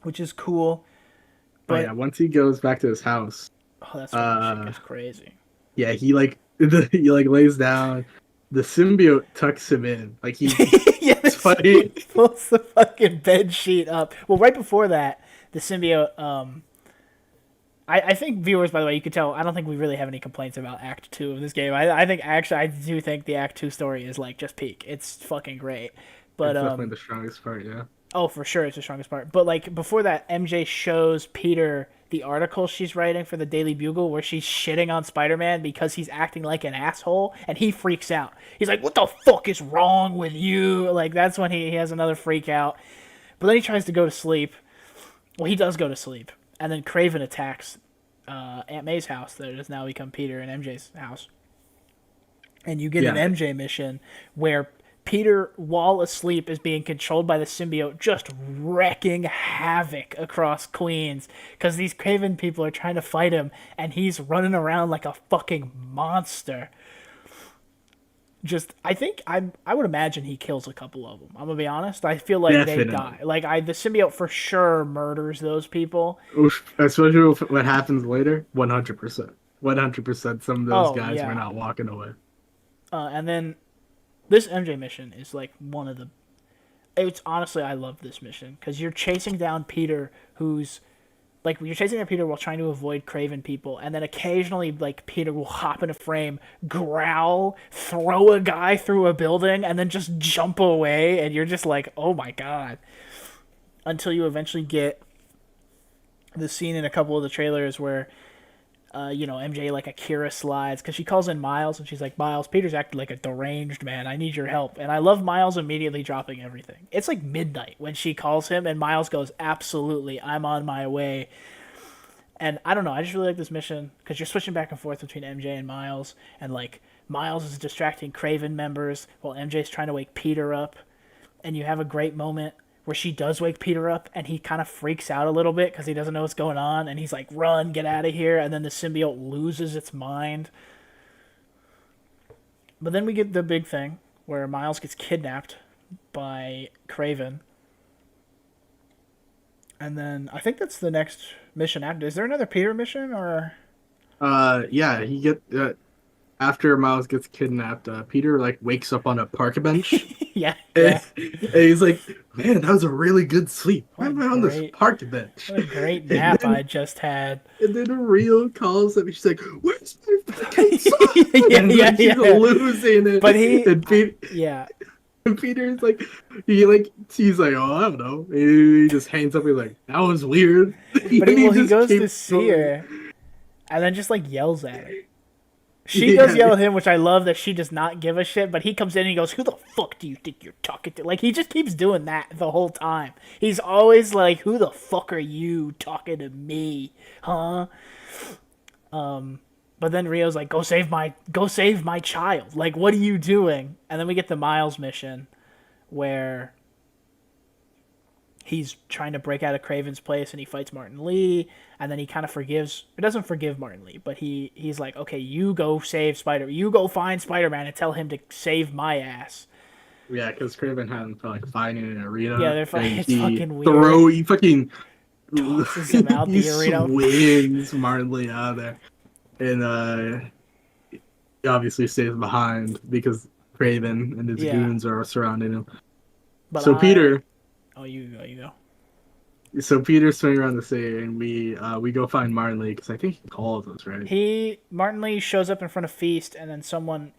[SPEAKER 1] which is cool.
[SPEAKER 2] But
[SPEAKER 1] But
[SPEAKER 2] yeah, once he goes back to his house,
[SPEAKER 1] that's when shit gets crazy.
[SPEAKER 2] yeah, he like he like lays down. The symbiote tucks him in. Like he
[SPEAKER 1] Yeah,
[SPEAKER 2] it's funny.
[SPEAKER 1] he pulls the fucking bed sheet up. Well, right before that, the symbiote. I think viewers, by the way, you could tell. I don't think we really have any complaints about Act 2 of this game. I think actually I do think the Act 2 story is like just peak. It's fucking great. But
[SPEAKER 2] It's definitely the strongest part, yeah.
[SPEAKER 1] oh, for sure, it's the strongest part. But like before that, MJ shows Peter the article she's writing for the Daily Bugle where she's shitting on Spider-Man because he's acting like an asshole, and he freaks out. He's like, "What the fuck is wrong with you?" Like that's when he has another freak out. But then he tries to go to sleep. Well, he does go to sleep, and then Craven attacks Aunt May's house. That has now become Peter and MJ's house. And you get
[SPEAKER 2] Yeah.
[SPEAKER 1] an MJ mission where Peter, while asleep, is being controlled by the symbiote, just wrecking havoc across Queens because these Craven people are trying to fight him, and he's running around like a fucking monster. I would imagine he kills a couple of them. I'm gonna be honest. I feel like they
[SPEAKER 2] Definitely.
[SPEAKER 1] die. Like the symbiote for sure murders those people.
[SPEAKER 2] Oof, especially with what happens later. 100%. 100%. Some of those
[SPEAKER 1] Oh,
[SPEAKER 2] guys
[SPEAKER 1] yeah.
[SPEAKER 2] were not walking away.
[SPEAKER 1] And then this MJ mission is like one of the. It's honestly, I love this mission because you're chasing down Peter, who's like you're chasing down Peter while trying to avoid Craven people, and then occasionally like Peter will hop in a frame, growl, throw a guy through a building, and then just jump away, and you're just like, oh my god. Until you eventually get the scene in a couple of the trailers where MJ like Akira slides because she calls in Miles and she's like, Miles, Peter's acting like a deranged man. I need your help. And I love Miles immediately dropping everything. It's like midnight when she calls him and Miles goes, absolutely, I'm on my way. And I don't know, I just really like this mission because you're switching back and forth between MJ and Miles, and like Miles is distracting Craven members while MJ's trying to wake Peter up, and you have a great moment where she does wake Peter up, and he kind of freaks out a little bit because he doesn't know what's going on, and he's like, "Run, get out of here!" And then the symbiote loses its mind. But then we get the big thing where Miles gets kidnapped by Craven. And then I think that's the next mission after. Is there another Peter mission or?
[SPEAKER 2] Yeah, after Miles gets kidnapped, Peter like wakes up on a park bench.
[SPEAKER 1] Yeah,
[SPEAKER 2] And,
[SPEAKER 1] yeah.
[SPEAKER 2] and he's like, "Man, that was a really good sleep. Why am I on this
[SPEAKER 1] great-
[SPEAKER 2] park bench?"
[SPEAKER 1] What a great
[SPEAKER 2] And
[SPEAKER 1] nap
[SPEAKER 2] then-
[SPEAKER 1] I just had.
[SPEAKER 2] And then Rio calls him. She's like, "Where's my fucking son?"
[SPEAKER 1] Yeah,
[SPEAKER 2] and
[SPEAKER 1] yeah,
[SPEAKER 2] then she's
[SPEAKER 1] yeah.
[SPEAKER 2] losing it.
[SPEAKER 1] But he-
[SPEAKER 2] and
[SPEAKER 1] Yeah,
[SPEAKER 2] Peter's like, he's like, "Oh, I don't know." He just hangs up. He's like, "That was weird."
[SPEAKER 1] but he
[SPEAKER 2] just
[SPEAKER 1] goes to
[SPEAKER 2] keeps
[SPEAKER 1] see
[SPEAKER 2] going.
[SPEAKER 1] her, and then just like yells at her. She
[SPEAKER 2] Yeah.
[SPEAKER 1] does yell at him, which I love that she does not give a shit. But he comes in and he goes, "Who the fuck do you think you're talking to?" Like he just keeps doing that the whole time. He's always like, "Who the fuck are you talking to me, huh?" But then Rio's like, go save my child. Like, what are you doing?" And then we get the Miles mission where he's trying to break out of Craven's place and he fights Martin Lee, and then he kind of doesn't forgive Martin Lee, but he's like, "Okay, you go find Spider-Man and tell him to save my ass."
[SPEAKER 2] Yeah, because Craven had him like fighting in an arena.
[SPEAKER 1] Yeah, they're fighting.
[SPEAKER 2] and
[SPEAKER 1] It's
[SPEAKER 2] he
[SPEAKER 1] fucking weird.
[SPEAKER 2] He fucking
[SPEAKER 1] Tosses him out
[SPEAKER 2] he
[SPEAKER 1] the arena.
[SPEAKER 2] swings Martin Lee out of there, and he obviously stays behind because Craven and his
[SPEAKER 1] Yeah.
[SPEAKER 2] goons are surrounding him.
[SPEAKER 1] But
[SPEAKER 2] So Peter
[SPEAKER 1] you go.
[SPEAKER 2] Peter's swinging around the city, and we go find Martin Lee because I think he calls us, right?
[SPEAKER 1] Martin Lee shows up in front of Feast, and then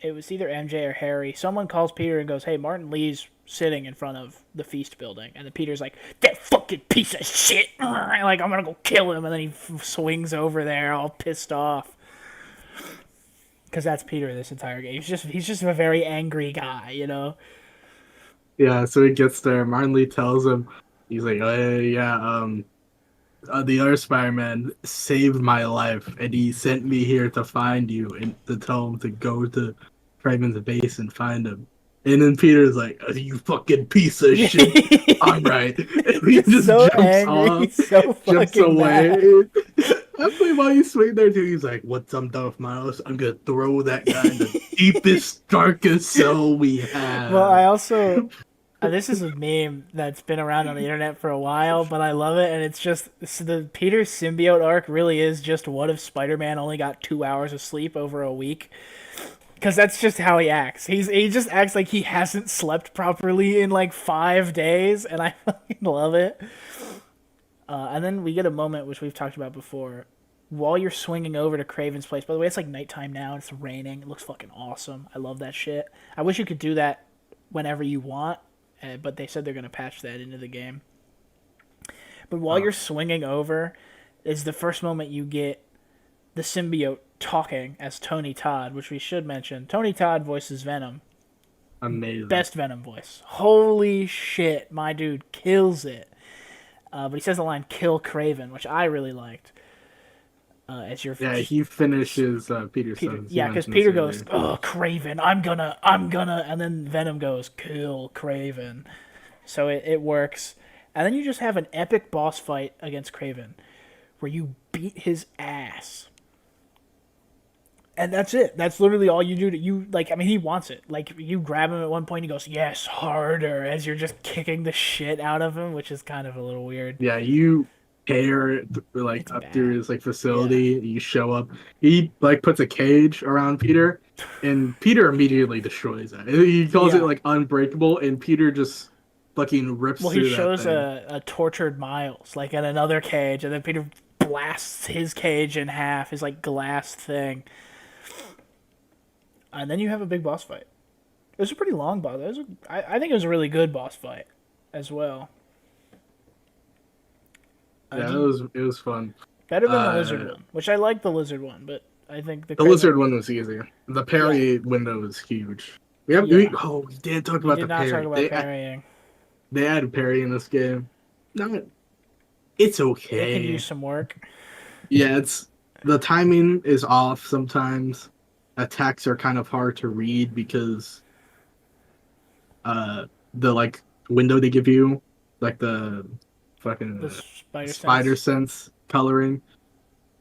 [SPEAKER 1] it was either MJ or Harry, someone calls Peter and goes, "Hey, Martin Lee's sitting in front of the Feast building," and then Peter's like, "That fucking piece of shit, like I'm gonna go kill him," and then he swings over there all pissed off. Because that's Peter this entire game. He's just a very angry guy, you know?
[SPEAKER 2] Yeah, so he gets there. Martin Lee tells him, he's like, "Oh, yeah, the other Spider-Man saved my life, and he sent me here to find you and to tell him to go to Craven's base and find him." And then Peter's like, "Oh, you fucking piece of shit. I'm right." And he just
[SPEAKER 1] so
[SPEAKER 2] jumps
[SPEAKER 1] angry,
[SPEAKER 2] off,
[SPEAKER 1] he's so
[SPEAKER 2] jumps
[SPEAKER 1] fucking
[SPEAKER 2] away.
[SPEAKER 1] mad.
[SPEAKER 2] Actually, while he's swinging there too, he's like, "Once I'm done with Miles, I'm gonna throw that guy in the deepest, darkest cell we have."
[SPEAKER 1] Well, I also this is a meme that's been around on the internet for a while, but I love it, and it's just the Peter symbiote arc really is just what if Spider-Man only got 2 hours of sleep over a week? Because that's just how he acts. He just acts like he hasn't slept properly in like 5 days, and I fucking love it. And then we get a moment which we've talked about before. While you're swinging over to Craven's place, by the way, it's like nighttime now. It's raining. It looks fucking awesome. I love that shit. I wish you could do that whenever you want, but they said they're going to patch that into the game. But while you're swinging over, is the first moment you get the symbiote talking as Tony Todd, which we should mention. Tony Todd voices Venom.
[SPEAKER 2] Amazing.
[SPEAKER 1] Best Venom voice. Holy shit, my dude kills it. But he says the line "kill Craven," which I really liked. As your
[SPEAKER 2] Yeah, he finishes Peter's
[SPEAKER 1] Peter,
[SPEAKER 2] sentence.
[SPEAKER 1] yeah, because Peter goes, "Oh, Craven, I'm gonna," and then Venom goes, "Kill Craven." So it works, and then you just have an epic boss fight against Craven, where you beat his ass, and that's it. That's literally all you do. He wants it. Like you grab him at one point, he goes, "Yes, harder," as you're just kicking the shit out of him, which is kind of a little weird.
[SPEAKER 2] Yeah, you tear like
[SPEAKER 1] It's
[SPEAKER 2] up
[SPEAKER 1] bad.
[SPEAKER 2] through his like facility. You show up. He like puts a cage around Peter, and Peter immediately destroys it. He calls
[SPEAKER 1] Yeah.
[SPEAKER 2] it like unbreakable, and Peter just fucking rips
[SPEAKER 1] Well,
[SPEAKER 2] through
[SPEAKER 1] he shows
[SPEAKER 2] that thing.
[SPEAKER 1] a tortured Miles, like in another cage, and then Peter blasts his cage in half, his like glass thing. And then you have a big boss fight. It was a pretty long boss. I think it was a really good boss fight as well.
[SPEAKER 2] Yeah, it was fun.
[SPEAKER 1] Better than the lizard one, which I like the lizard one, but I think
[SPEAKER 2] The lizard one was easy. The parry window was huge. We
[SPEAKER 1] Yeah.
[SPEAKER 2] we did talk
[SPEAKER 1] We
[SPEAKER 2] about
[SPEAKER 1] did
[SPEAKER 2] the
[SPEAKER 1] not
[SPEAKER 2] parry.
[SPEAKER 1] talk about
[SPEAKER 2] they,
[SPEAKER 1] parrying.
[SPEAKER 2] they added parry in this game. Not, it's
[SPEAKER 1] They
[SPEAKER 2] okay.
[SPEAKER 1] can use some work.
[SPEAKER 2] Yeah, it's the timing is off sometimes. Attacks are kind of hard to read because the like window they give you, like the
[SPEAKER 1] The
[SPEAKER 2] fucking
[SPEAKER 1] spider
[SPEAKER 2] spider
[SPEAKER 1] sense.
[SPEAKER 2] sense coloring.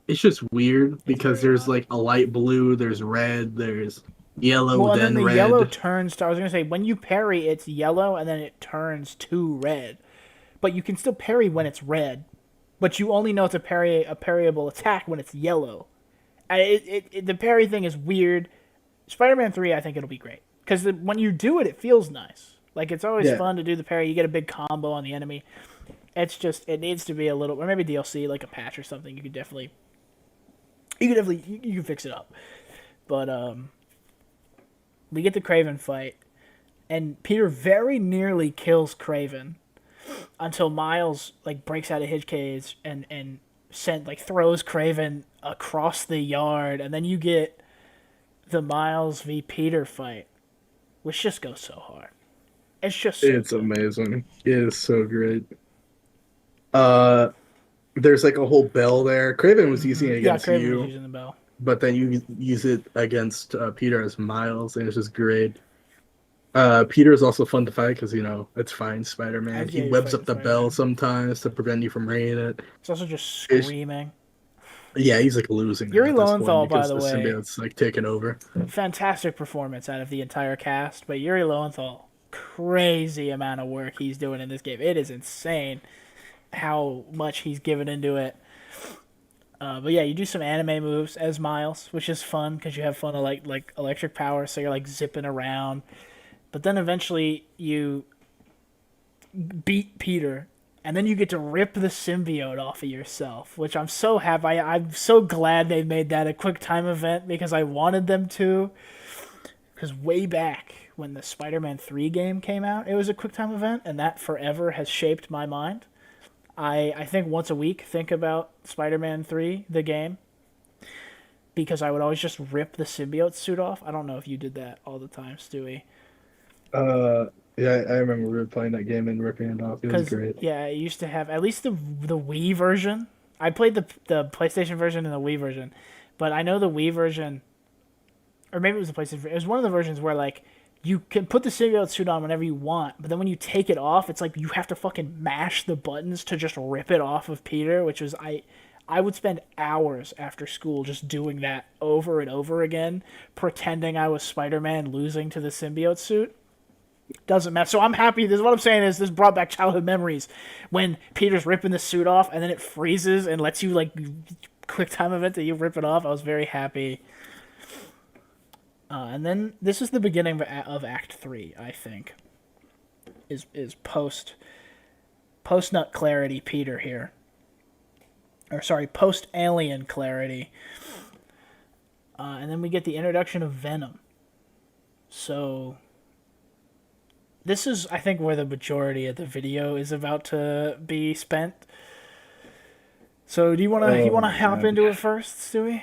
[SPEAKER 2] It's just weird
[SPEAKER 1] It's
[SPEAKER 2] because
[SPEAKER 1] very
[SPEAKER 2] there's
[SPEAKER 1] odd.
[SPEAKER 2] like a light blue, there's red, there's yellow,
[SPEAKER 1] Well, and then
[SPEAKER 2] then
[SPEAKER 1] the yellow
[SPEAKER 2] red.
[SPEAKER 1] turns to. I was gonna say when you parry, it's yellow, and then it turns to red. But you can still parry when it's red. But you only know it's a parryable attack when it's yellow. The parry thing is weird. Spider-Man 3, I think it'll be great because when you do it, it feels nice. Like it's always
[SPEAKER 2] Yeah,
[SPEAKER 1] fun to do the parry. You get a big combo on the enemy. It's just it needs to be a little, or maybe DLC like a patch or something. You can fix it up. But we get the Craven fight, and Peter very nearly kills Craven until Miles like breaks out of his cage and throws Craven across the yard, and then you get the Miles v Peter fight, which just goes so hard. It's just so
[SPEAKER 2] it's
[SPEAKER 1] good.
[SPEAKER 2] amazing. It is so great. Uh, there's like a whole bell there. Craven was using it
[SPEAKER 1] Yeah,
[SPEAKER 2] against
[SPEAKER 1] Craven was
[SPEAKER 2] you,
[SPEAKER 1] using the bell.
[SPEAKER 2] but then you use it against Peter as Miles, and it's just great. Peter is also fun to fight because it's fine. Spider-Man.
[SPEAKER 1] As
[SPEAKER 2] He
[SPEAKER 1] yeah, you're
[SPEAKER 2] webs
[SPEAKER 1] fighting
[SPEAKER 2] up the bell
[SPEAKER 1] Spider-Man.
[SPEAKER 2] sometimes to prevent you from reading it.
[SPEAKER 1] It's also just
[SPEAKER 2] It's
[SPEAKER 1] screaming.
[SPEAKER 2] Yeah, he's like losing it
[SPEAKER 1] Yuri
[SPEAKER 2] at this point
[SPEAKER 1] Lowenthal, by
[SPEAKER 2] because
[SPEAKER 1] the
[SPEAKER 2] the
[SPEAKER 1] way,
[SPEAKER 2] symbiote's like taking over.
[SPEAKER 1] fantastic performance out of the entire cast, but Yuri Lowenthal, crazy amount of work he's doing in this game. It is insane how much he's given into it. But yeah, you do some anime moves as Miles, which is fun because you have fun of like electric power, so you're like zipping around. But then eventually you beat Peter, and then you get to rip the symbiote off of yourself, which I'm so happy. I'm so glad they made that a quick time event because I wanted them to. Because way back when the Spider-Man 3 game came out, it was a quick time event, and that forever has shaped my mind. I think once a week think about Spider-Man 3, the game, because I would always just rip the symbiote suit off. I don't know if you did that all the time, Stewie.
[SPEAKER 2] Uh, yeah, I remember we were playing that game and ripping it off. It was
[SPEAKER 1] Because
[SPEAKER 2] great.
[SPEAKER 1] yeah, it used to have at least the Wii version. I played the PlayStation version and the Wii version, but I know the Wii version, or maybe it was the PlayStation. It was one of the versions where like you can put the symbiote suit on whenever you want, but then when you take it off, it's like you have to fucking mash the buttons to just rip it off of Peter, which was I would spend hours after school just doing that over and over again, pretending I was Spider-Man losing to the symbiote suit. Doesn't matter. So I'm happy. This is what I'm saying is this brought back childhood memories when Peter's ripping the suit off and then it freezes and lets you like quick time event that you rip it off. I was very happy. And then this is the beginning of Act 3. I think is post nut clarity Peter here, or sorry, post alien clarity. And then we get the introduction of Venom. So this is, I think, where the majority of the video is about to be spent. So, do you
[SPEAKER 2] Oh
[SPEAKER 1] wanna
[SPEAKER 2] my
[SPEAKER 1] hop
[SPEAKER 2] god.
[SPEAKER 1] into it first, Stewie?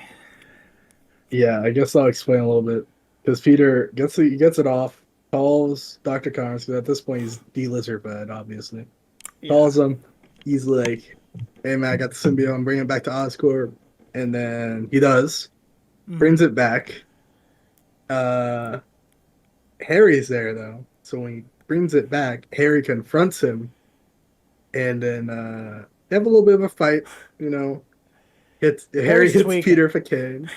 [SPEAKER 2] Yeah, I guess I'll explain a little bit because Peter gets it off, calls Dr. Connors, because at this point he's the lizard bed, obviously.
[SPEAKER 1] Yeah.
[SPEAKER 2] Calls him. He's like, "Hey man, I got the symbiote. I'm bringing it back to Oscorp," and then he does, brings it back. Uh, Harry's there though, so when he brings it back, Harry confronts him, and then they have a little bit of a fight. You know, Harry
[SPEAKER 1] Harry's
[SPEAKER 2] hits
[SPEAKER 1] tweaking.
[SPEAKER 2] Peter for Kane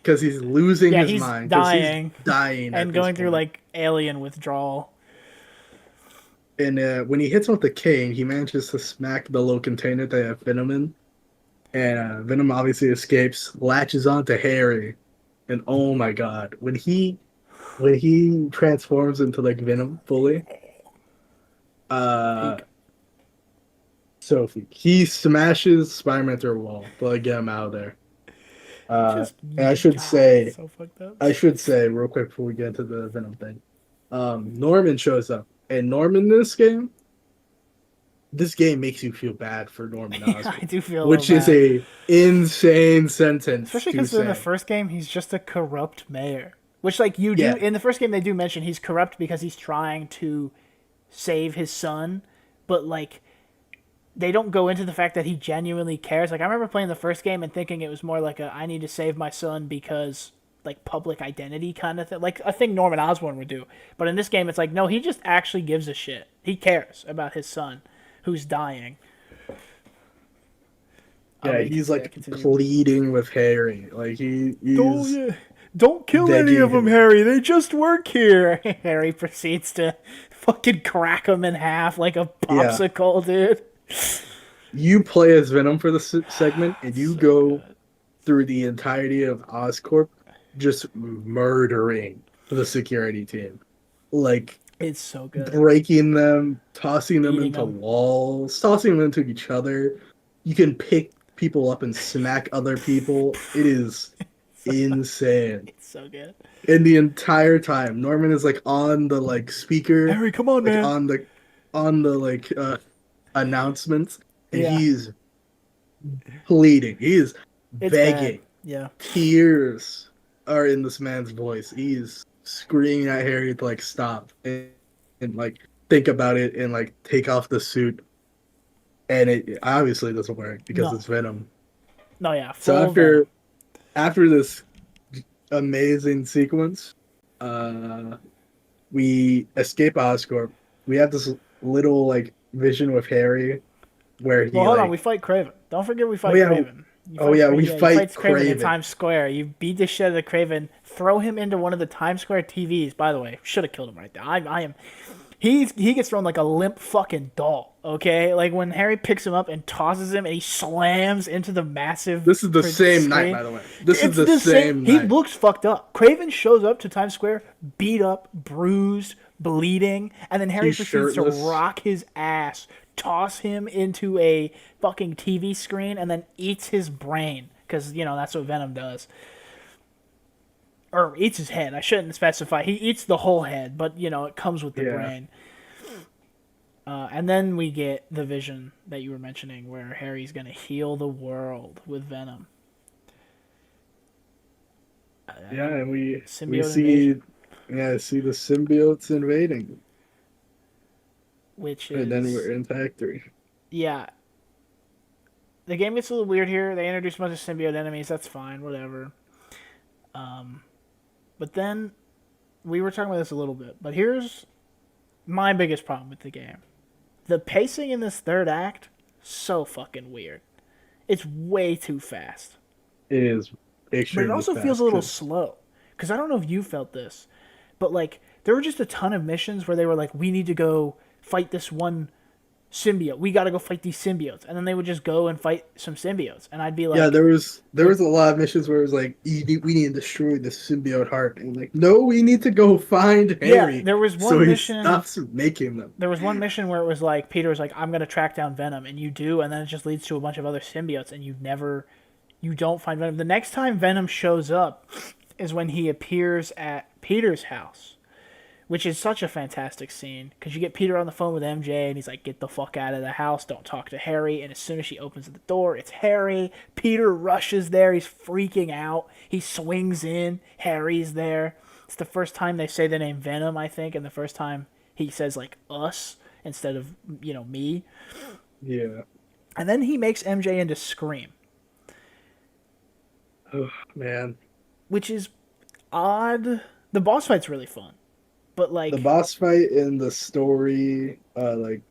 [SPEAKER 2] because he's losing
[SPEAKER 1] Yeah,
[SPEAKER 2] his
[SPEAKER 1] he's
[SPEAKER 2] mind because he's
[SPEAKER 1] dying
[SPEAKER 2] dying at
[SPEAKER 1] and
[SPEAKER 2] this
[SPEAKER 1] going through
[SPEAKER 2] point.
[SPEAKER 1] like alien withdrawal.
[SPEAKER 2] And when he hits him with the cane, he manages to smack the little container they have Venom in. And Venom obviously escapes, latches onto Harry, and oh my god, when he transforms into like Venom fully, uh,
[SPEAKER 1] Peak.
[SPEAKER 2] Sophie, he smashes Spider-Man through a wall to like get him out of there.
[SPEAKER 1] Just
[SPEAKER 2] And
[SPEAKER 1] God, so fucked up.
[SPEAKER 2] I should say real quick before we get into the Venom thing, Norman shows up, and Norman in this game makes you feel bad for Norman
[SPEAKER 1] Yeah, I
[SPEAKER 2] Osborn,
[SPEAKER 1] do feel a little
[SPEAKER 2] which is
[SPEAKER 1] bad,
[SPEAKER 2] a insane sentence
[SPEAKER 1] especially
[SPEAKER 2] to
[SPEAKER 1] because in the
[SPEAKER 2] say.
[SPEAKER 1] first game he's just a corrupt mayor. Which, like, you do
[SPEAKER 2] Yeah,
[SPEAKER 1] in the first game, they do mention he's corrupt because he's trying to save his son, but like they don't go into the fact that he genuinely cares. Like I remember playing the first game and thinking it was more like a I need to save my son because like public identity kind of thing, like a thing Norman Osborn would do. But in this game, it's like no, he just actually gives a shit. He cares about his son, who's dying.
[SPEAKER 2] Yeah, he's like pleading with Harry. Like he's
[SPEAKER 1] don't kill any of them,
[SPEAKER 2] him.
[SPEAKER 1] Harry. They just work here. Harry proceeds to fucking crack him in half like a popsicle, dude.
[SPEAKER 2] You play as Venom for the segment, and you
[SPEAKER 1] so
[SPEAKER 2] go
[SPEAKER 1] good.
[SPEAKER 2] through the entirety of Oscorp just murdering the security team. Like,
[SPEAKER 1] it's so good.
[SPEAKER 2] Breaking them, tossing them
[SPEAKER 1] Beating
[SPEAKER 2] into
[SPEAKER 1] them.
[SPEAKER 2] walls, tossing them into each other. You can pick people up and smack other people. It is insane.
[SPEAKER 1] It's so good.
[SPEAKER 2] And the entire time, Norman is like on the like speaker,
[SPEAKER 1] Harry, come on,
[SPEAKER 2] like
[SPEAKER 1] man.
[SPEAKER 2] on the like announcements, and
[SPEAKER 1] Yeah.
[SPEAKER 2] he's pleading. He is begging.
[SPEAKER 1] Bad. Yeah.
[SPEAKER 2] Tears are in this man's voice. He's screaming at Harry to like stop and like think about it and like take off the suit. And it obviously doesn't work because it's Venom.
[SPEAKER 1] No, yeah.
[SPEAKER 2] So after this amazing sequence, we escape Oscorp. We have this little like vision with Harry where he
[SPEAKER 1] hold on, we fight Kraven. Don't forget we fight Kraven.
[SPEAKER 2] We fight
[SPEAKER 1] Kraven in Times Square. You beat the shit out of the Kraven, throw him into one of the Times Square TVs. By the way, should have killed him right there. I am. He gets thrown like a limp fucking doll. Okay, like when Harry picks him up and tosses him, and he slams into the massive.
[SPEAKER 2] This is the same night, by the way. This is the same night.
[SPEAKER 1] He looks fucked up. Kraven shows up to Times Square, beat up, bruised, bleeding, and then Harry proceeds to rock his ass, toss him into a fucking TV screen, and then eats his brain because that's what Venom does. Or eats his head. I shouldn't specify. He eats the whole head, but it comes with the brain. And then we get the vision that you were mentioning, where Harry's gonna heal the world with Venom.
[SPEAKER 2] And we see
[SPEAKER 1] invasion.
[SPEAKER 2] see the symbiotes invading.
[SPEAKER 1] And
[SPEAKER 2] then we're in Factory.
[SPEAKER 1] Yeah. The game gets a little weird here. They introduce a bunch of symbiote enemies. That's fine. Whatever. But then we were talking about this a little bit. But here's my biggest problem with the game. The pacing in this third act, so fucking weird. It's way too fast.
[SPEAKER 2] It is extremely
[SPEAKER 1] But it also feels a little slow. Because I don't know if you felt this. But like, there were just a ton of missions where they were like, we need to go fight this one symbiote. We got to go fight these symbiotes. And then they would just go and fight some symbiotes. And I'd be like...
[SPEAKER 2] Yeah, there was a lot of missions where it was like, we need to destroy the symbiote heart. And like, no, we need to go find Harry.
[SPEAKER 1] Yeah, there was one mission...
[SPEAKER 2] he stops making them.
[SPEAKER 1] There was one mission where it was like, Peter was like, I'm going to track down Venom. And you do, and then it just leads to a bunch of other symbiotes. And you don't find Venom. The next time Venom shows up is when he appears at Peter's house. Which is such a fantastic scene, because you get Peter on the phone with MJ, and he's like, get the fuck out of the house, don't talk to Harry, and as soon as she opens the door, it's Harry. Peter rushes there, he's freaking out, he swings in, Harry's there. It's the first time they say the name Venom, I think, and the first time he says, like, us, instead of, me.
[SPEAKER 2] Yeah.
[SPEAKER 1] And then he makes MJ into Scream.
[SPEAKER 2] Oh, man.
[SPEAKER 1] Which is odd. The boss fight's really fun. But like
[SPEAKER 2] the boss fight and the story, like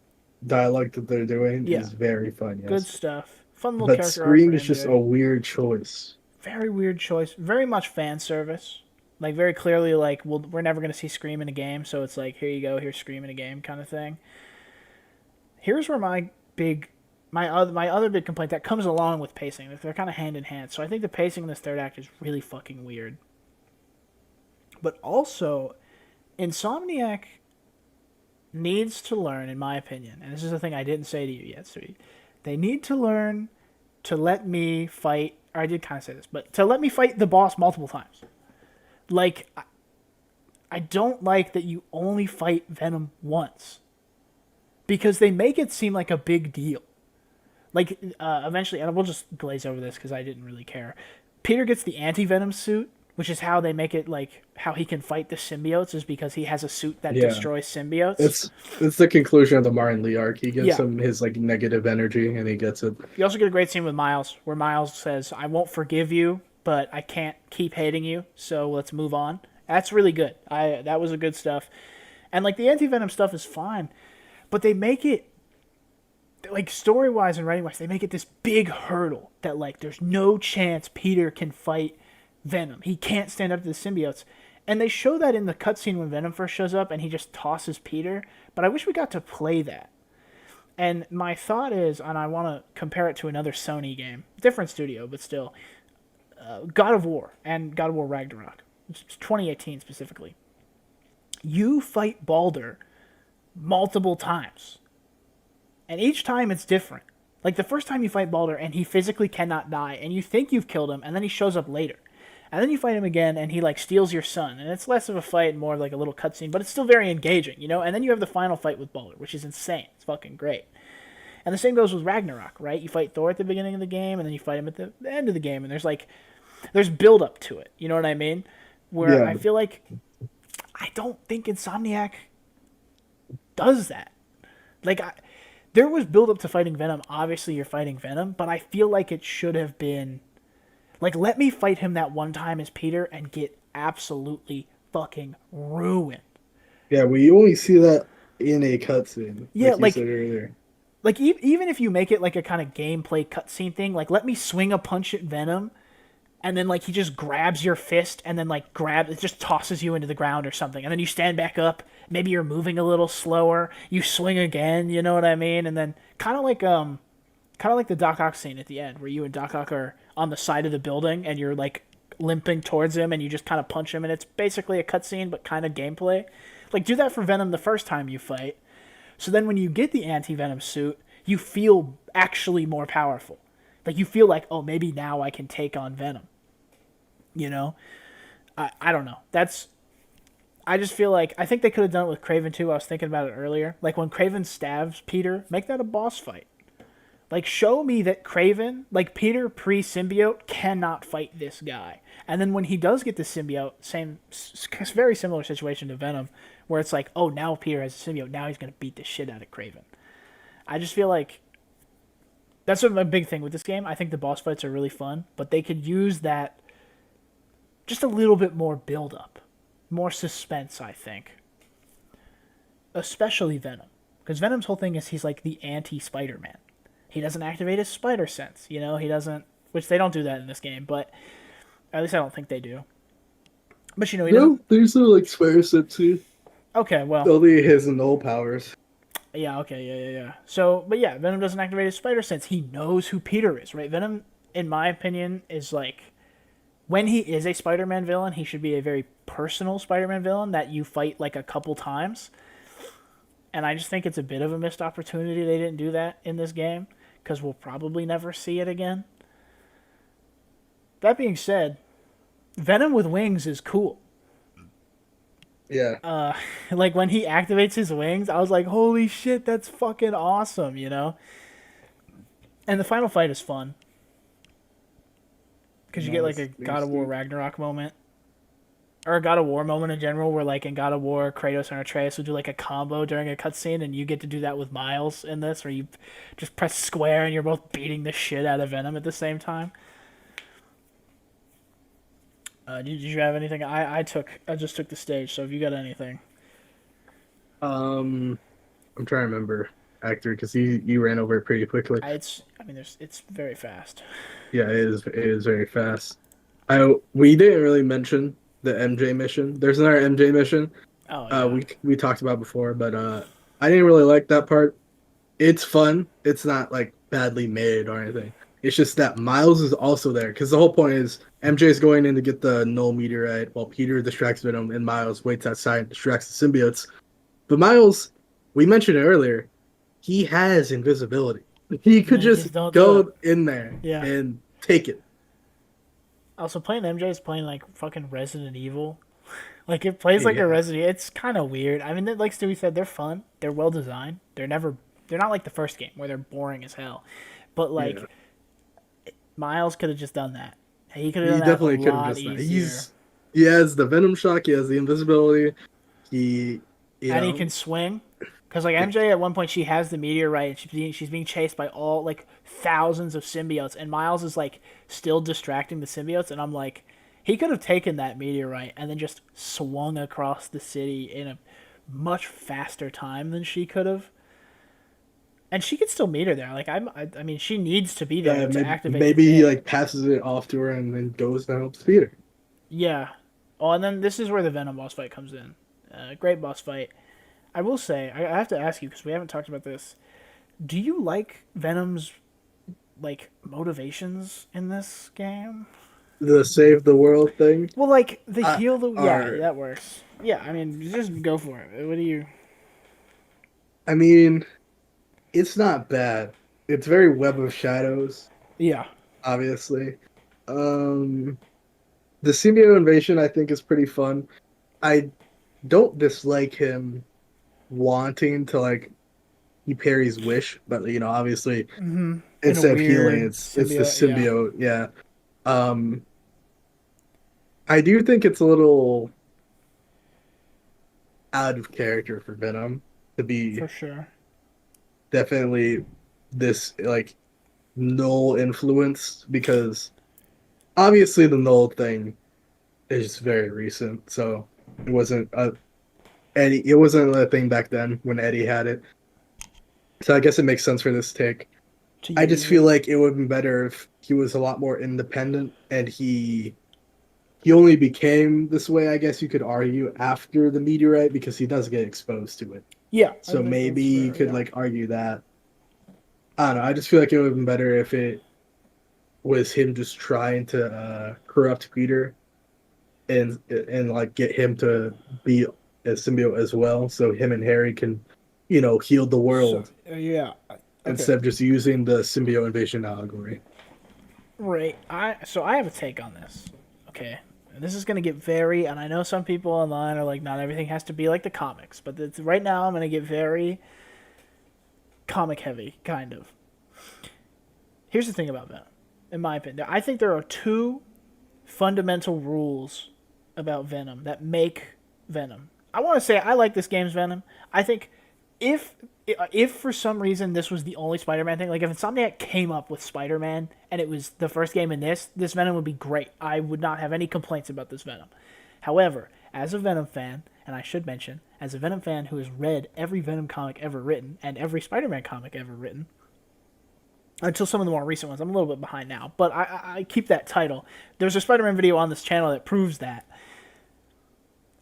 [SPEAKER 2] dialogue that they're doing is very fun. Yes.
[SPEAKER 1] Good stuff. Fun little character.
[SPEAKER 2] But Scream is just a weird choice.
[SPEAKER 1] Very weird choice. Very much fan service. Like very clearly, like we're never gonna see Scream in a game, so it's like here you go, here's Scream in a game kind of thing. Here's where my other big complaint that comes along with pacing. They're kind of hand in hand. So I think the pacing in this third act is really fucking weird. But also, Insomniac needs to learn, in my opinion, and this is the thing I didn't say to you yet, Sweet. They need to learn to let me fight, or I did kind of say this, but to let me fight the boss multiple times. Like, I don't like that you only fight Venom once. Because they make it seem like a big deal. Like, eventually, and we'll just glaze over this because I didn't really care. Peter gets the anti-Venom suit, which is how they make it like how he can fight the symbiotes is because he has a suit that
[SPEAKER 2] Yeah.
[SPEAKER 1] destroys symbiotes.
[SPEAKER 2] It's the conclusion of the Martin Lee arc. He gives
[SPEAKER 1] Yeah.
[SPEAKER 2] him his like negative energy and he gets it.
[SPEAKER 1] You also get a great scene with Miles where Miles says, "I won't forgive you, but I can't keep hating you, so let's move on." That's really good. That was a good stuff. And like the anti-venom stuff is fine, but they make it like story-wise and writing-wise, they make it this big hurdle that like there's no chance Peter can fight Venom. He can't stand up to the symbiotes. And they show that in the cutscene when Venom first shows up and he just tosses Peter, but I wish we got to play that. And my thought is, and I want to compare it to another Sony game, different studio, but still, God of War and God of War Ragnarok, it's 2018 specifically. You fight Baldur multiple times, and each time it's different. Like the first time you fight Baldur and he physically cannot die, and you think you've killed him, and then he shows up later. And then you fight him again, and he like steals your son, and it's less of a fight and more of like a little cutscene, but it's still very engaging, you know. And then you have the final fight with Baldur, which is insane. It's fucking great. And the same goes with Ragnarok, right? You fight Thor at the beginning of the game, and then you fight him at the end of the game, and there's build up to it. You know what I mean? Where
[SPEAKER 2] Yeah.
[SPEAKER 1] I feel like I don't think Insomniac does that. Like there was build up to fighting Venom. Obviously, you're fighting Venom, but I feel like it should have been like let me fight him that one time as Peter and get absolutely fucking ruined.
[SPEAKER 2] Yeah, we only see that in a cutscene.
[SPEAKER 1] Yeah,
[SPEAKER 2] Like you said earlier.
[SPEAKER 1] like even if you make it like a kind of gameplay cutscene thing, like let me swing a punch at Venom, and then like he just grabs your fist and then like it just tosses you into the ground or something, and then you stand back up. Maybe you're moving a little slower. You swing again. You know what I mean? And then kind of like the Doc Ock scene at the end, where you and Doc Ock are on the side of the building and you're like limping towards him, and you just kind of punch him, and it's basically a cutscene but kind of gameplay. Like do that for Venom the first time you fight. So then when you get the anti-venom suit, you feel actually more powerful. Like you feel like, oh, maybe now I can take on Venom. You know? I don't know. I just feel like I think they could have done it with Kraven too. I was thinking about it earlier. Like when Kraven stabs Peter, make that a boss fight. Like show me that Kraven, like Peter pre-symbiote, cannot fight this guy. And then when he does get the symbiote, very similar situation to Venom, where it's like, oh, now Peter has a symbiote, now he's gonna beat the shit out of Kraven. I just feel like that's what my big thing with this game. I think the boss fights are really fun, but they could use that just a little bit more build up, more suspense, I think. Especially Venom. Because Venom's whole thing is he's like the anti-Spider-Man. He doesn't activate his spider sense, you know? He doesn't, which they don't do that in this game, but at least I don't think they do. But you know, he doesn't.
[SPEAKER 2] No, there's no like spider sense here.
[SPEAKER 1] Okay, well.
[SPEAKER 2] Only his null powers.
[SPEAKER 1] Yeah, okay, yeah. So, but yeah, Venom doesn't activate his spider sense. He knows who Peter is, right? Venom, in my opinion, is like, when he is a Spider-Man villain, he should be a very personal Spider-Man villain that you fight like a couple times. And I just think it's a bit of a missed opportunity they didn't do that in this game, because we'll probably never see it again. That being said, Venom with wings is cool.
[SPEAKER 2] Yeah.
[SPEAKER 1] Like when he activates his wings, I was like, holy shit, that's fucking awesome, you know? And the final fight is fun. Because you get like a God of War Ragnarok moment. Or a God of War moment in general, where like in God of War, Kratos and Atreus will do like a combo during a cutscene, and you get to do that with Miles in this, where you just press square and you're both beating the shit out of Venom at the same time. Did you have anything? I just took the stage. So if you got anything,
[SPEAKER 2] I'm trying to remember actor because you ran over it pretty quickly.
[SPEAKER 1] it's very fast.
[SPEAKER 2] Yeah, it is. It is very fast. We didn't really mention the MJ mission. There's another MJ mission.
[SPEAKER 1] Oh yeah.
[SPEAKER 2] We talked about before, but I didn't really like that part. It's fun. It's not like badly made or anything. It's just that Miles is also there because the whole point is MJ is going in to get the null meteorite while Peter distracts Venom and Miles waits outside and distracts the symbiotes. But Miles, we mentioned it earlier, he has invisibility. He could just go in there and take it.
[SPEAKER 1] Also, playing MJ is playing like fucking Resident Evil. Like it plays like a Resident Evil. It's kind of weird. I mean, like Stewie said, they're fun. They're well designed. They're not like the first game where they're boring as hell. But like Miles could have just done that. He could have done that a lot easier.
[SPEAKER 2] He has the Venom Shock. He has the invisibility. He, you
[SPEAKER 1] And he
[SPEAKER 2] know,
[SPEAKER 1] can swing. Because like MJ at one point she has the meteorite and she's being chased by all like thousands of symbiotes and Miles is like still distracting the symbiotes and I'm like he could have taken that meteorite and then just swung across the city in a much faster time than she could have. And she could still meet her there. Like I mean she needs to be there to
[SPEAKER 2] maybe
[SPEAKER 1] activate the
[SPEAKER 2] maybe he
[SPEAKER 1] thing.
[SPEAKER 2] like passes it off to her and then goes and helps Peter.
[SPEAKER 1] Yeah. Oh, and then this is where the Venom boss fight comes in. Great boss fight. I will say, I have to ask you because we haven't talked about this. Do you like Venom's like motivations in this game?
[SPEAKER 2] The save the world thing.
[SPEAKER 1] Well, like the
[SPEAKER 2] Uh,
[SPEAKER 1] heal the yeah,
[SPEAKER 2] are
[SPEAKER 1] that works. Yeah, I mean, just go for it. What do you?
[SPEAKER 2] I mean, it's not bad. It's very Web of Shadows,
[SPEAKER 1] Yeah,
[SPEAKER 2] obviously. Um, the symbiote invasion I think is pretty fun. I don't dislike him wanting to like he parries wish, but obviously
[SPEAKER 1] in a
[SPEAKER 2] instead of healing,
[SPEAKER 1] weird
[SPEAKER 2] it's the
[SPEAKER 1] symbiote. Yeah,
[SPEAKER 2] symbiote. Yeah. Um, I do think it's a little out of character for Venom to be
[SPEAKER 1] for sure.
[SPEAKER 2] definitely this like null influence because obviously the null thing is very recent, so it wasn't a Eddie. It wasn't a thing back then when Eddie had it. So I guess it makes sense for this take.
[SPEAKER 1] To
[SPEAKER 2] I just
[SPEAKER 1] use
[SPEAKER 2] feel
[SPEAKER 1] it.
[SPEAKER 2] like it would have been better if he was a lot more independent and he only became this way, I guess you could argue, after the meteorite because he does get exposed to it.
[SPEAKER 1] Yeah, I
[SPEAKER 2] So
[SPEAKER 1] think
[SPEAKER 2] maybe
[SPEAKER 1] that's
[SPEAKER 2] you
[SPEAKER 1] fair.
[SPEAKER 2] could
[SPEAKER 1] Yeah.
[SPEAKER 2] like argue that. I don't know. I just feel like it would have been better if it was him just trying to corrupt Peter and like get him to be a symbiote as well, so him and Harry can, heal the
[SPEAKER 1] So
[SPEAKER 2] world
[SPEAKER 1] yeah. Okay.
[SPEAKER 2] instead of just using the symbiote invasion allegory.
[SPEAKER 1] Right. I have a take on this. Okay. And this is gonna get very, and I know some people online are like, not everything has to be like the comics, but right now I'm gonna get very comic heavy, kind of. Here's the thing about Venom, in my opinion. I think there are two fundamental rules about Venom that make Venom. I want to say I like this game's Venom. I think if if for some reason this was the only Spider-Man thing, like if Insomniac came up with Spider-Man and it was the first game in this Venom would be great. I would not have any complaints about this Venom. However, as a Venom fan, and I should mention, as a Venom fan who has read every Venom comic ever written and every Spider-Man comic ever written, until some of the more recent ones. I'm a little bit behind now, but I keep that title. There's a Spider-Man video on this channel that proves that.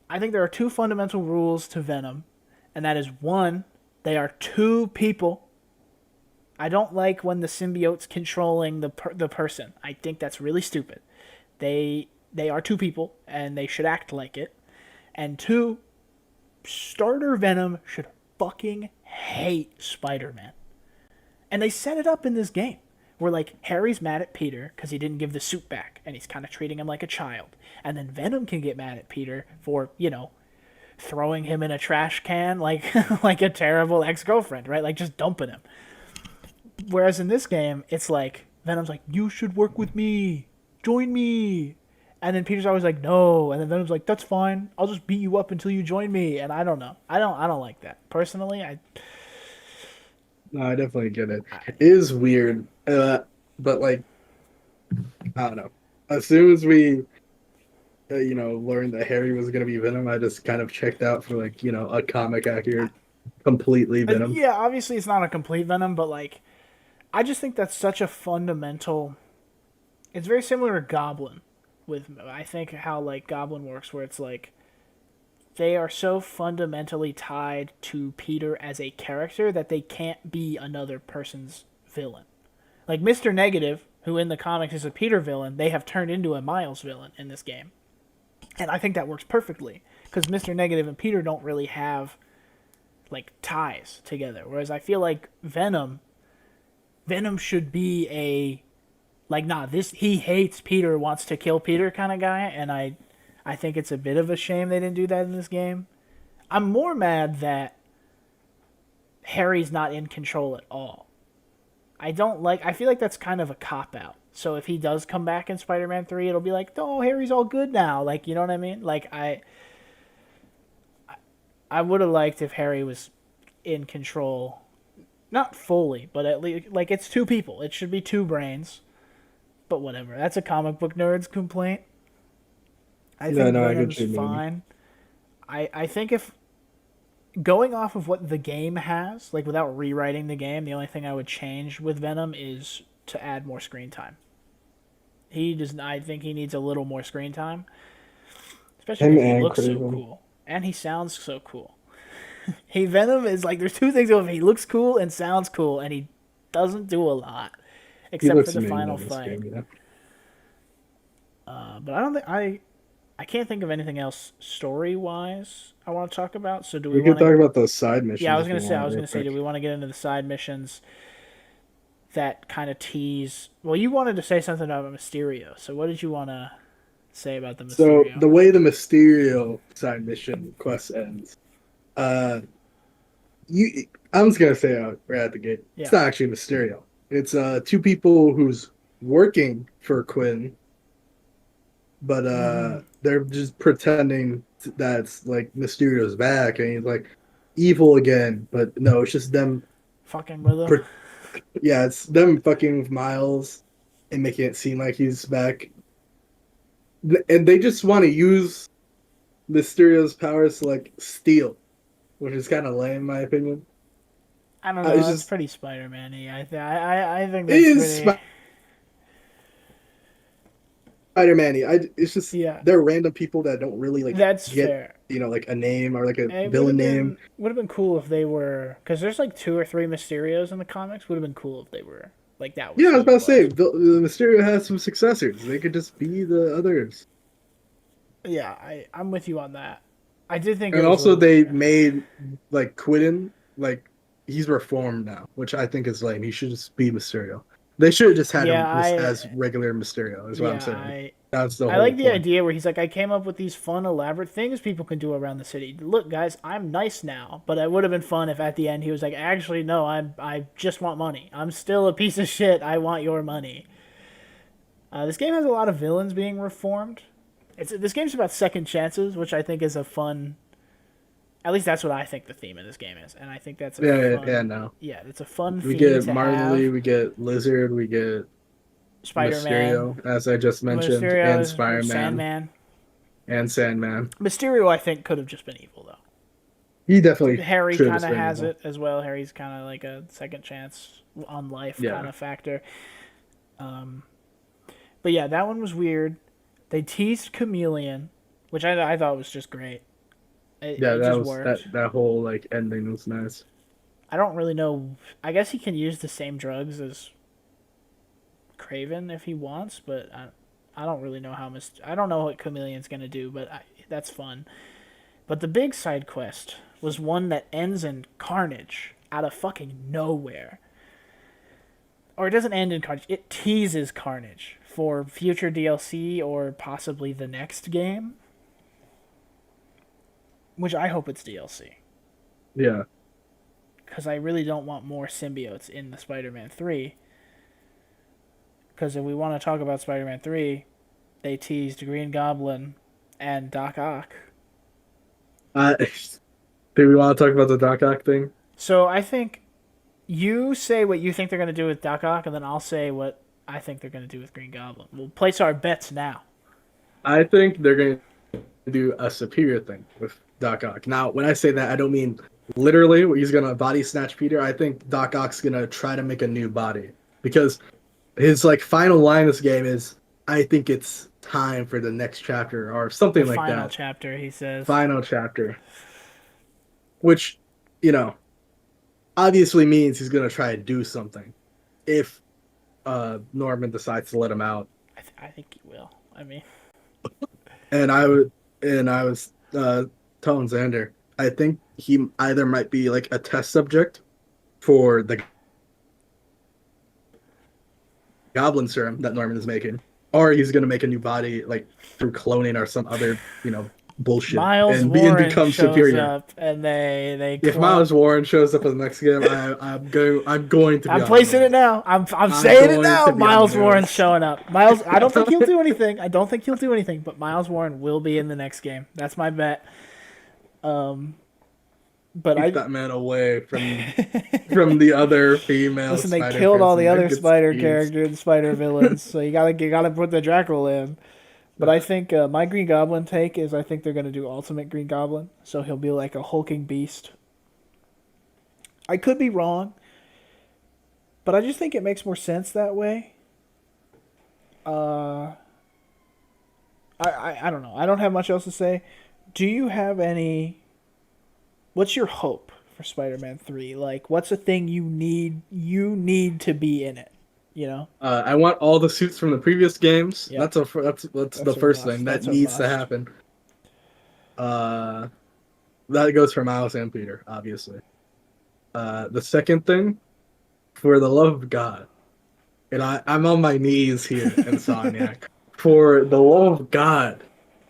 [SPEAKER 1] I think there are two fundamental rules to Venom, and that is one, they are two people. I don't like when the symbiote's controlling the person. I think that's really stupid. They are two people, and they should act like it. And two, starter Venom should fucking hate Spider-Man. And they set it up in this game where like Harry's mad at Peter because he didn't give the suit back and he's kind of treating him like a child. And then Venom can get mad at Peter for, throwing him in a trash can like like a terrible ex-girlfriend, right? Like just dumping him. Whereas in this game, it's like Venom's like, "You should work with me. Join me." And then Peter's always like, "No." And then Venom's like, "That's fine. I'll just beat you up until you join me." And I don't know. I don't like that. Personally,
[SPEAKER 2] No, I definitely get it. It is weird, but like I don't know. As soon as we, learned that Harry was gonna be Venom, I just kind of checked out for like a comic accurate, completely Venom.
[SPEAKER 1] yeah, obviously it's not a complete Venom, but like I just think that's such a fundamental. It's very similar to Goblin, with I think how like Goblin works, where it's like they are so fundamentally tied to Peter as a character that they can't be another person's villain. Like Mister Negative, who in the comics is a Peter villain, they have turned into a Miles villain in this game, and I think that works perfectly because Mister Negative and Peter don't really have like ties together. Whereas I feel like Venom should be a like nah this he hates Peter, wants to kill Peter kind of guy, and I think it's a bit of a shame they didn't do that in this game. I'm more mad that Harry's not in control at all. I feel like that's kind of a cop out So if he does come back in Spider-Man 3, it'll be like, "Oh, Harry's all good now." Like, you know what I mean? Like I would have liked if Harry was in control, not fully, but at least like it's two people. It should be two brains. But whatever. That's a comic book nerd's complaint. I
[SPEAKER 2] Yeah,
[SPEAKER 1] think
[SPEAKER 2] no, I get
[SPEAKER 1] Venom's
[SPEAKER 2] what you mean.
[SPEAKER 1] fine. I think if going off of what the game has, like without rewriting the game, the only thing I would change with Venom is to add more screen time. He does. I think he needs a little more screen time, especially
[SPEAKER 2] Him
[SPEAKER 1] because he
[SPEAKER 2] and
[SPEAKER 1] looks so
[SPEAKER 2] Craven.
[SPEAKER 1] cool and he sounds so cool. He Venom is like there's two things of him. He looks cool and sounds cool, and he doesn't do a lot
[SPEAKER 2] He
[SPEAKER 1] except for
[SPEAKER 2] looks
[SPEAKER 1] the
[SPEAKER 2] amazing
[SPEAKER 1] final
[SPEAKER 2] in this
[SPEAKER 1] fight.
[SPEAKER 2] game. Yeah.
[SPEAKER 1] But I don't think I can't think of anything else story wise I want to talk about. So do we
[SPEAKER 2] We could
[SPEAKER 1] want to?
[SPEAKER 2] talk about those side
[SPEAKER 1] Yeah, I
[SPEAKER 2] missions
[SPEAKER 1] was
[SPEAKER 2] if you
[SPEAKER 1] gonna say. I
[SPEAKER 2] want,
[SPEAKER 1] was
[SPEAKER 2] real
[SPEAKER 1] gonna say. Do
[SPEAKER 2] quick.
[SPEAKER 1] we want to get into the side missions that kind of tease? Well, you wanted to say something about Mysterio. So what did you want to say about the
[SPEAKER 2] So
[SPEAKER 1] Mysterio?
[SPEAKER 2] the way the Mysterio side mission quest ends, uh, you I'm just gonna say right at the gate, it's
[SPEAKER 1] Yeah.
[SPEAKER 2] not actually Mysterio. It's two people who's working for Quinn, but
[SPEAKER 1] Mm-hmm.
[SPEAKER 2] they're just pretending that it's like Mysterio's back and he's like evil again. But no, it's just them.
[SPEAKER 1] Fucking with him.
[SPEAKER 2] Pre- yeah, it's them fucking with Miles and making it seem like he's back. And they just want to use Mysterio's powers to like steal, which is kind of lame in my opinion.
[SPEAKER 1] I don't know.
[SPEAKER 2] It's
[SPEAKER 1] That's
[SPEAKER 2] just
[SPEAKER 1] pretty Spider-Man-y. I think
[SPEAKER 2] it
[SPEAKER 1] that's
[SPEAKER 2] is
[SPEAKER 1] pretty.
[SPEAKER 2] Spider-Man. It's just
[SPEAKER 1] Yeah,
[SPEAKER 2] they're random people that don't really like
[SPEAKER 1] that's
[SPEAKER 2] get
[SPEAKER 1] fair.
[SPEAKER 2] like a name or like a
[SPEAKER 1] It
[SPEAKER 2] villain name.
[SPEAKER 1] would have been cool if they were because there's like two or three Mysterios in the comics. Would have been cool if they were like that was
[SPEAKER 2] Yeah, I was
[SPEAKER 1] who
[SPEAKER 2] about
[SPEAKER 1] it
[SPEAKER 2] to say
[SPEAKER 1] was.
[SPEAKER 2] the Mysterio has some successors. They could just be the others.
[SPEAKER 1] Yeah, I'm with you on that. I did think it
[SPEAKER 2] And
[SPEAKER 1] was a
[SPEAKER 2] also
[SPEAKER 1] little
[SPEAKER 2] they
[SPEAKER 1] weird.
[SPEAKER 2] made like Quidden like he's reformed now, which I think is lame. He should just be Mysterio. They should have just had
[SPEAKER 1] Yeah,
[SPEAKER 2] him as regular Mysterio, is what I'm
[SPEAKER 1] yeah,
[SPEAKER 2] saying. That's the
[SPEAKER 1] I
[SPEAKER 2] whole
[SPEAKER 1] like the
[SPEAKER 2] point.
[SPEAKER 1] idea where he's like, I came up with these fun, elaborate things people can do around the city. Look, guys, I'm nice now, but it would have been fun if at the end he was like, actually, no, I just want money. I'm still a piece of shit. I want your money. This game has a lot of villains being reformed. This game's about second chances, which I think is a fun. At least that's what I think the theme of this game is, and I think that's a
[SPEAKER 2] Yeah,
[SPEAKER 1] fun.
[SPEAKER 2] no.
[SPEAKER 1] Yeah, it's a fun
[SPEAKER 2] We
[SPEAKER 1] theme
[SPEAKER 2] get
[SPEAKER 1] to
[SPEAKER 2] Marley,
[SPEAKER 1] have.
[SPEAKER 2] we get Lizard, we get
[SPEAKER 1] Spider-Man,
[SPEAKER 2] Mysterio, as I just mentioned, and
[SPEAKER 1] Mysterio,
[SPEAKER 2] Spider-Man
[SPEAKER 1] Sandman.
[SPEAKER 2] and Sandman.
[SPEAKER 1] Mysterio, I think, could have just been evil though.
[SPEAKER 2] He definitely
[SPEAKER 1] Harry
[SPEAKER 2] should have
[SPEAKER 1] kind of
[SPEAKER 2] been
[SPEAKER 1] has
[SPEAKER 2] evil.
[SPEAKER 1] it as well. Harry's kind of like a second chance on life kind
[SPEAKER 2] Yeah.
[SPEAKER 1] of factor. Um, but yeah, that one was weird. They teased Chameleon, which I thought was just great.
[SPEAKER 2] Yeah,
[SPEAKER 1] It
[SPEAKER 2] that
[SPEAKER 1] just
[SPEAKER 2] was
[SPEAKER 1] worked.
[SPEAKER 2] that whole like ending was nice.
[SPEAKER 1] I don't really know. I guess he can use the same drugs as Craven if he wants, but I don't really know how I don't know what Chameleon's gonna do, but that's fun. But the big side quest was one that ends in carnage out of fucking nowhere. Or it doesn't end in carnage. It teases carnage for future DLC or possibly the next game, which I hope it's DLC
[SPEAKER 2] Yeah.
[SPEAKER 1] because I really don't want more symbiotes in the Spider-Man 3. Because if we want to talk about Spider-Man 3, they teased Green Goblin and Doc Ock.
[SPEAKER 2] Do we want to talk about the Doc Ock thing?
[SPEAKER 1] So I think you say what you think they're going to do with Doc Ock, and then I'll say what I think they're going to do with Green Goblin. We'll place our bets now.
[SPEAKER 2] I think they're going to do a superior thing with Doc Ock. Now, when I say that, I don't mean literally he's going to body snatch Peter. I think Doc Ock's going to try to make a new body because his like final line in this game is, "I think it's time for the next chapter" or
[SPEAKER 1] The
[SPEAKER 2] something like
[SPEAKER 1] final
[SPEAKER 2] that.
[SPEAKER 1] chapter, he says.
[SPEAKER 2] Final chapter, which you know obviously means he's going to try to do something if Norman decides to let him out.
[SPEAKER 1] I think he will. I mean,
[SPEAKER 2] And I was telling Xander, I think he either might be like a test subject for the goblin serum that Norman is making, or he's gonna make a new body like through cloning or some other bullshit
[SPEAKER 1] Miles
[SPEAKER 2] and
[SPEAKER 1] Warren
[SPEAKER 2] become
[SPEAKER 1] shows
[SPEAKER 2] superior.
[SPEAKER 1] up and they
[SPEAKER 2] If
[SPEAKER 1] clone.
[SPEAKER 2] Miles Warren shows up in the next game, I'm going to be
[SPEAKER 1] I'm
[SPEAKER 2] on the
[SPEAKER 1] placing it
[SPEAKER 2] moon.
[SPEAKER 1] now. I'm
[SPEAKER 2] I'm
[SPEAKER 1] saying it
[SPEAKER 2] going
[SPEAKER 1] now.
[SPEAKER 2] to be on the
[SPEAKER 1] Miles
[SPEAKER 2] moon.
[SPEAKER 1] Warren's showing up. Miles, I don't think he'll do anything. I don't think he'll do anything, but Miles Warren will be in the next game. That's my bet. But
[SPEAKER 2] Keep that man away from the other female
[SPEAKER 1] listen. They
[SPEAKER 2] spider
[SPEAKER 1] killed all
[SPEAKER 2] person
[SPEAKER 1] the
[SPEAKER 2] that
[SPEAKER 1] other
[SPEAKER 2] gets
[SPEAKER 1] spider
[SPEAKER 2] teased.
[SPEAKER 1] characters, spider villains. So you gotta put the Jackal in. But I think my Green Goblin take is I think they're gonna do Ultimate Green Goblin, so he'll be like a hulking beast. I could be wrong, but I just think it makes more sense that way. Uh, I don't know. I don't have much else to say. Do you have any? What's your hope for Spider-Man 3? Like, what's a thing you need to be in it? You know?
[SPEAKER 2] I want all the suits from the previous games.
[SPEAKER 1] Yep.
[SPEAKER 2] That's the
[SPEAKER 1] That's a
[SPEAKER 2] first
[SPEAKER 1] must.
[SPEAKER 2] thing that
[SPEAKER 1] That's a
[SPEAKER 2] needs to
[SPEAKER 1] must.
[SPEAKER 2] happen. Uh, that goes for Miles and Peter, obviously. The second thing, for the love of God, and I'm on my knees here, Insomniac. For the love of God,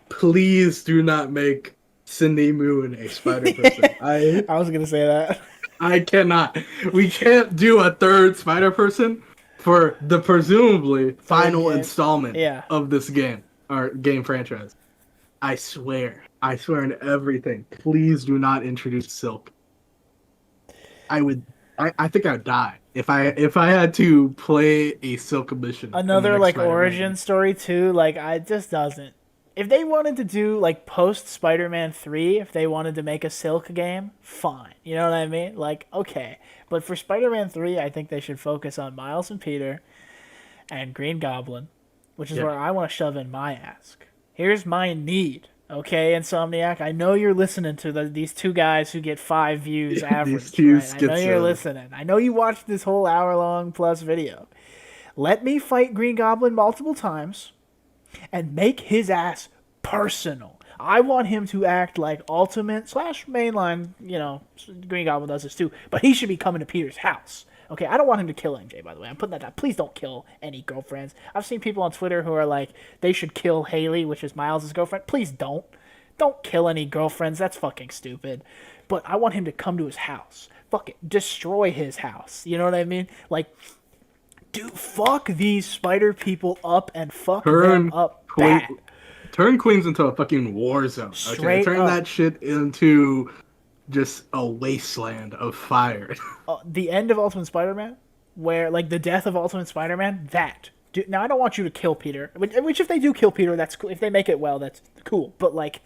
[SPEAKER 2] please do not make Cindy Moon a Spider Person.
[SPEAKER 1] I was gonna say that.
[SPEAKER 2] I cannot. We can't do a third Spider Person for the presumably final
[SPEAKER 1] game.
[SPEAKER 2] installment
[SPEAKER 1] Yeah.
[SPEAKER 2] of this game or game franchise. I swear on everything. Please do not introduce Silk. I think I'd die if I had to play a Silk mission. in the
[SPEAKER 1] Another
[SPEAKER 2] next
[SPEAKER 1] like
[SPEAKER 2] Spider-Man
[SPEAKER 1] origin
[SPEAKER 2] game.
[SPEAKER 1] story too. Like, I just doesn't. If they wanted to do like post Spider-Man 3, if they wanted to make a Silk game, fine. You know what I mean? Like, okay. But for Spider-Man 3, I think they should focus on Miles and Peter and Green Goblin, which is
[SPEAKER 2] Yeah.
[SPEAKER 1] where I want to shove in my ask. Here's my need. Okay, Insomniac, I know you're listening to these two guys who get 5 views average.
[SPEAKER 2] two
[SPEAKER 1] Right? I know
[SPEAKER 2] skits,
[SPEAKER 1] you're listening. I know you watched this whole hour-long plus video. Let me fight Green Goblin multiple times and make his ass personal. I want him to act like Ultimate slash mainline, Green Goblin does this too, but he should be coming to Peter's house. Okay, I don't want him to kill MJ, by the way. I'm putting that down. Please don't kill any girlfriends. I've seen people on Twitter who are like, they should kill Haley, which is Miles' girlfriend. Please don't. Don't kill any girlfriends. That's fucking stupid. But I want him to come to his house. Fuck it. Destroy his house. You know what I mean? Like, dude, fuck these spider people up and fuck them up bad.
[SPEAKER 2] Turn Queens into a fucking war zone. Okay?
[SPEAKER 1] Straight
[SPEAKER 2] Turn
[SPEAKER 1] up.
[SPEAKER 2] that shit into just a wasteland of fire.
[SPEAKER 1] The end of Ultimate Spider-Man, where like the death of Ultimate Spider-Man, that. Dude, now I don't want you to kill Peter. Which if they do kill Peter, that's cool. If they make it well, that's cool. But like,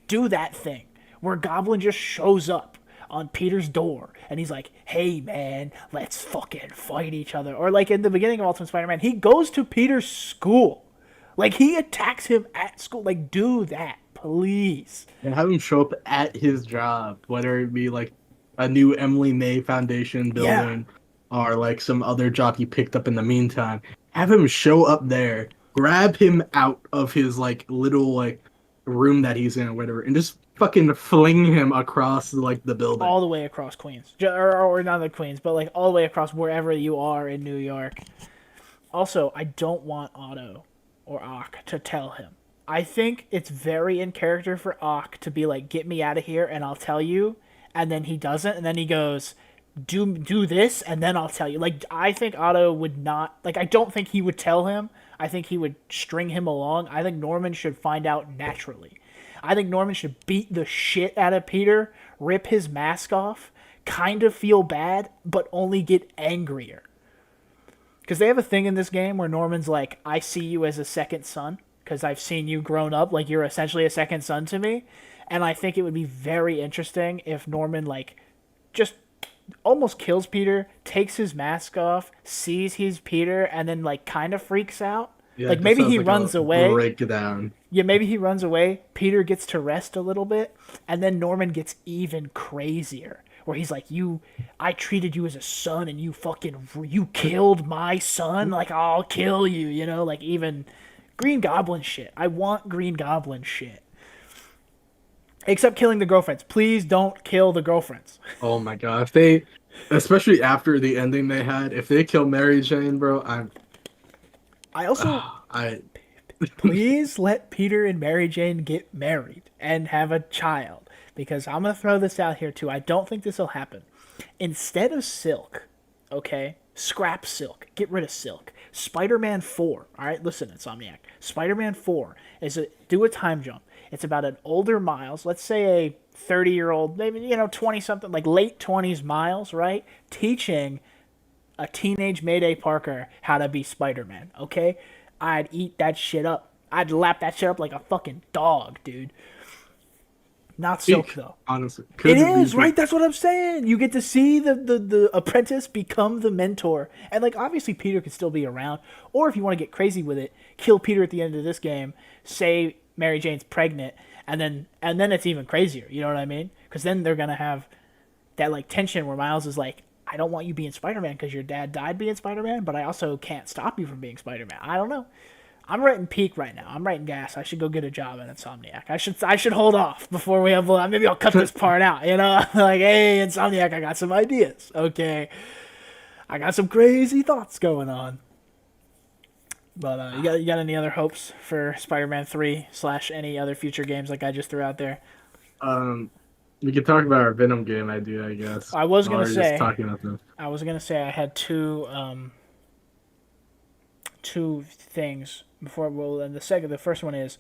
[SPEAKER 1] do that thing where Goblin just shows up on Peter's door and he's like, "Hey man, let's fucking fight each other." Or like in the beginning of Ultimate Spider-Man, he goes to Peter's school. Like, he attacks him at school. Like, do that, please.
[SPEAKER 2] And have him show up at his job, whether it be like a new Emily May Foundation building or like some other job he picked up in the meantime. Have him show up there, grab him out of his like little like room that he's in or whatever, and just fucking fling him across like the building.
[SPEAKER 1] All the way across Queens. Or not the Queens, but like all the way across wherever you are in New York. Also, I don't want Otto or Ock to tell him. I think it's very in character for Ock to be like, "Get me out of here and I'll tell you," and then he doesn't, and then he goes, do this and then I'll tell you. Like, I think Otto would not, like, I don't think he would tell him. I think he would string him along. I think Norman should find out naturally. I think Norman should beat the shit out of Peter, rip his mask off, kind of feel bad, but only get angrier. Because they have a thing in this game where Norman's like, "I see you as a second son because I've seen you grown up. Like, you're essentially a second son to me." And I think it would be very interesting if Norman, like, just almost kills Peter, takes his mask off, sees he's Peter, and then, like, kind of freaks out.
[SPEAKER 2] Yeah,
[SPEAKER 1] Like,
[SPEAKER 2] it
[SPEAKER 1] maybe
[SPEAKER 2] sounds
[SPEAKER 1] he
[SPEAKER 2] like
[SPEAKER 1] runs
[SPEAKER 2] a
[SPEAKER 1] away.
[SPEAKER 2] Breakdown.
[SPEAKER 1] Yeah, maybe he runs away. Peter gets to rest a little bit, and then Norman gets even crazier. Where he's like, I treated you as a son, and you killed my son. Like, I'll kill you, like even Green Goblin shit. I want Green Goblin shit. Except killing the girlfriends. Please don't kill the girlfriends.
[SPEAKER 2] Oh my god, if they, especially after the ending they had, if they kill Mary Jane, bro,
[SPEAKER 1] I also,
[SPEAKER 2] I
[SPEAKER 1] Please let Peter and Mary Jane get married and have a child. Because I'm going to throw this out here too. I don't think this will happen. Instead of Silk, okay, scrap Silk. Get rid of Silk. Spider-Man 4. All right, listen, Insomniac. Spider-Man 4 do a time jump. It's about an older Miles, let's say a 30-year-old, maybe, 20-something, like late 20s Miles, right? Teaching a teenage Mayday Parker how to be Spider-Man, okay? I'd eat that shit up. I'd lap that shit up like a fucking dog, dude. Not Silk, though.
[SPEAKER 2] Honestly.
[SPEAKER 1] It is, right? That's what I'm saying. You get to see the apprentice become the mentor. And, like, obviously Peter could still be around. Or if you want to get crazy with it, kill Peter at the end of this game, say Mary Jane's pregnant, and then it's even crazier. You know what I mean? Because then they're going to have that, like, tension where Miles is like, I don't want you being Spider-Man because your dad died being Spider-Man, but I also can't stop you from being Spider-Man. I don't know. I'm writing peak right now. I'm writing gas. I should go get a job at Insomniac. I should hold off before we have. Maybe I'll cut this part out. Like, hey, Insomniac, I got some ideas. Okay, I got some crazy thoughts going on. But you got any other hopes for Spider-Man 3 / any other future games like I just threw out there?
[SPEAKER 2] We could talk about our Venom game idea, I guess.
[SPEAKER 1] I was gonna
[SPEAKER 2] Just
[SPEAKER 1] say.
[SPEAKER 2] talking about them.
[SPEAKER 1] I was gonna say I had two things before. Well, and the first one is,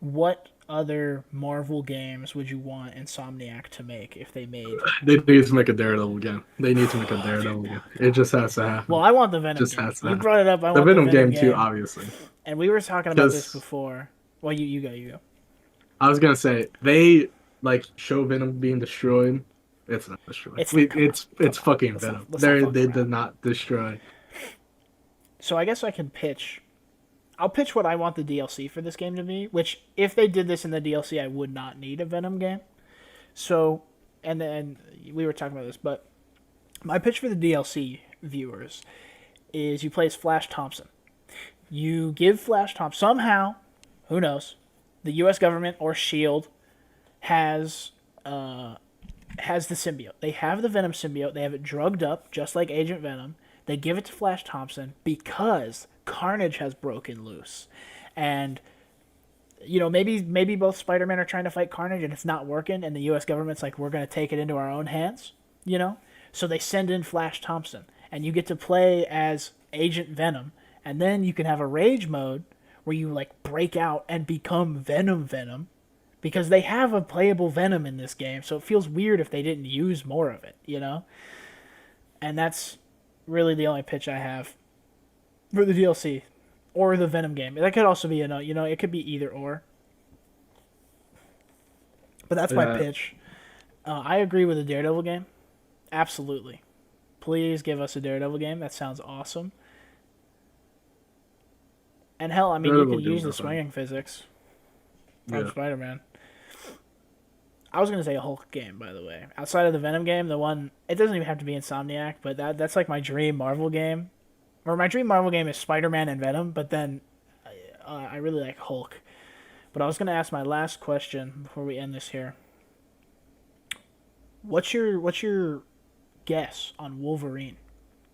[SPEAKER 1] what other Marvel games would you want Insomniac to make if they made?
[SPEAKER 2] They need to make a Daredevil game. They need to make a Daredevil game. It just has to happen.
[SPEAKER 1] Well, I want the Venom
[SPEAKER 2] Just
[SPEAKER 1] game.
[SPEAKER 2] has to
[SPEAKER 1] You
[SPEAKER 2] happen.
[SPEAKER 1] brought it up. I
[SPEAKER 2] The
[SPEAKER 1] want
[SPEAKER 2] Venom
[SPEAKER 1] the Venom
[SPEAKER 2] game too, obviously.
[SPEAKER 1] And we were talking about this
[SPEAKER 2] 'Cause-
[SPEAKER 1] before. Well, you go.
[SPEAKER 2] I was gonna say they like show Venom being destroyed. It's not destroyed.
[SPEAKER 1] It's-
[SPEAKER 2] It's fucking
[SPEAKER 1] let's not-
[SPEAKER 2] Venom.
[SPEAKER 1] let's not fuck
[SPEAKER 2] They
[SPEAKER 1] around.
[SPEAKER 2] did not destroy.
[SPEAKER 1] So I guess I can pitch. I'll pitch what I want the DLC for this game to be. Which, if they did this in the DLC, I would not need a Venom game. So, and then we were talking about this, but my pitch for the DLC viewers is you play as Flash Thompson. You give Flash Thompson somehow, who knows, the U.S. government or Shield has the symbiote. They have the Venom symbiote. They have it drugged up, just like Agent Venom. They give it to Flash Thompson because Carnage has broken loose, and maybe both Spider-Man are trying to fight Carnage and it's not working, and the U.S. government's like, we're going to take it into our own hands. So they send in Flash Thompson, and you get to play as Agent Venom, and then you can have a rage mode where you like break out and become Venom, because they have a playable Venom in this game, so it feels weird if they didn't use more of it, And that's really the only pitch I have for the DLC or the Venom game. That could also be it could be either or. But that's my pitch. I agree with the Daredevil game. Absolutely. Please give us a Daredevil game. That sounds awesome. And hell, I mean, you can use the swinging physics from Spider-Man. I was gonna say a Hulk game, by the way. Outside of the Venom game, the one, it doesn't even have to be Insomniac, but that's like my dream Marvel game. Or my dream Marvel game is Spider-Man and Venom, but then I really like Hulk. But I was gonna ask my last question before we end this here. What's your guess on Wolverine?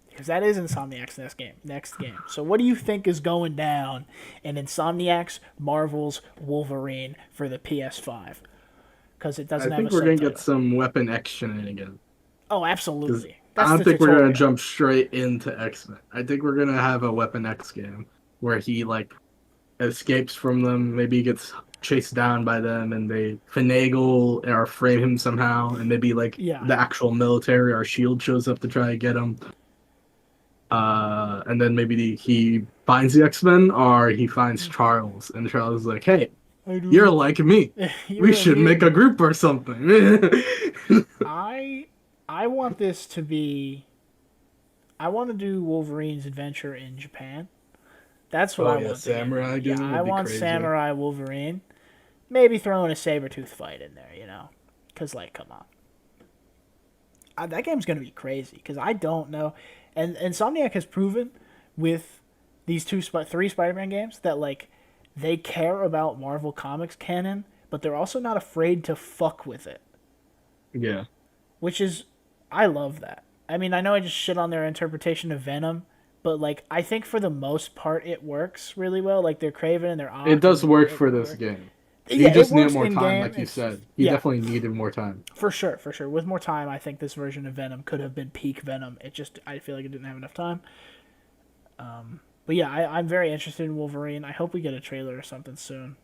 [SPEAKER 1] Because that is Insomniac's next game. So what do you think is going down in Insomniac's Marvel's Wolverine for the PS5? Because it doesn't have a
[SPEAKER 2] I think we're gonna
[SPEAKER 1] subtitle.
[SPEAKER 2] get some Weapon X shenanigans.
[SPEAKER 1] Oh, absolutely.
[SPEAKER 2] I
[SPEAKER 1] That's
[SPEAKER 2] don't
[SPEAKER 1] the
[SPEAKER 2] think we're gonna
[SPEAKER 1] tutorial.
[SPEAKER 2] jump straight into X-Men. I think we're gonna have a Weapon X game where he like escapes from them. Maybe he gets chased down by them, and they finagle or frame him somehow, and maybe like
[SPEAKER 1] Yeah.
[SPEAKER 2] the actual military or Shield shows up to try to get him. And then maybe he finds the X-Men, or he finds Charles, and Charles is like, "Hey, you're like me. We should make a group or something."
[SPEAKER 1] I want this to be. I want to do Wolverine's adventure in Japan. That's what I want.
[SPEAKER 2] Samurai
[SPEAKER 1] Yeah,
[SPEAKER 2] game would
[SPEAKER 1] I
[SPEAKER 2] be
[SPEAKER 1] want
[SPEAKER 2] crazy.
[SPEAKER 1] Samurai Wolverine. Maybe throwing a Sabretooth fight in there, Because, come on. That game's going to be crazy, because I don't know. And Insomniac has proven with these three Spider-Man games that, they care about Marvel Comics canon, but they're also not afraid to fuck with it.
[SPEAKER 2] Yeah.
[SPEAKER 1] Which is, I love that. I mean, I know I just shit on their interpretation of Venom, but like I think for the most part it works really well. Like they're Craven and they're
[SPEAKER 2] It
[SPEAKER 1] Oct,
[SPEAKER 2] does
[SPEAKER 1] and
[SPEAKER 2] work
[SPEAKER 1] it
[SPEAKER 2] for this
[SPEAKER 1] works.
[SPEAKER 2] game. He
[SPEAKER 1] Yeah, it
[SPEAKER 2] just needed
[SPEAKER 1] works
[SPEAKER 2] more
[SPEAKER 1] in
[SPEAKER 2] time,
[SPEAKER 1] game.
[SPEAKER 2] like you
[SPEAKER 1] It's
[SPEAKER 2] said. He
[SPEAKER 1] yeah,
[SPEAKER 2] definitely needed more time.
[SPEAKER 1] for sure, for sure. With more time, I think this version of Venom could have been peak Venom. It just I feel like it didn't have enough time. But yeah, I'm very interested in Wolverine. I hope we get a trailer or something soon.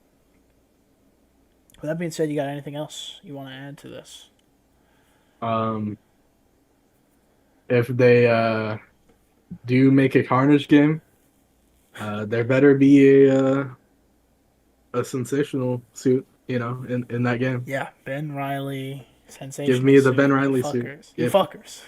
[SPEAKER 1] With that being said, you got anything else you want to add to this?
[SPEAKER 2] Um, if they do make a Carnage game, there better be a sensational suit, in that game.
[SPEAKER 1] Yeah, Ben Riley,
[SPEAKER 2] Give
[SPEAKER 1] sensational
[SPEAKER 2] me the
[SPEAKER 1] suit,
[SPEAKER 2] Ben
[SPEAKER 1] you
[SPEAKER 2] Riley suit.
[SPEAKER 1] fuckers, you
[SPEAKER 2] If
[SPEAKER 1] fuckers.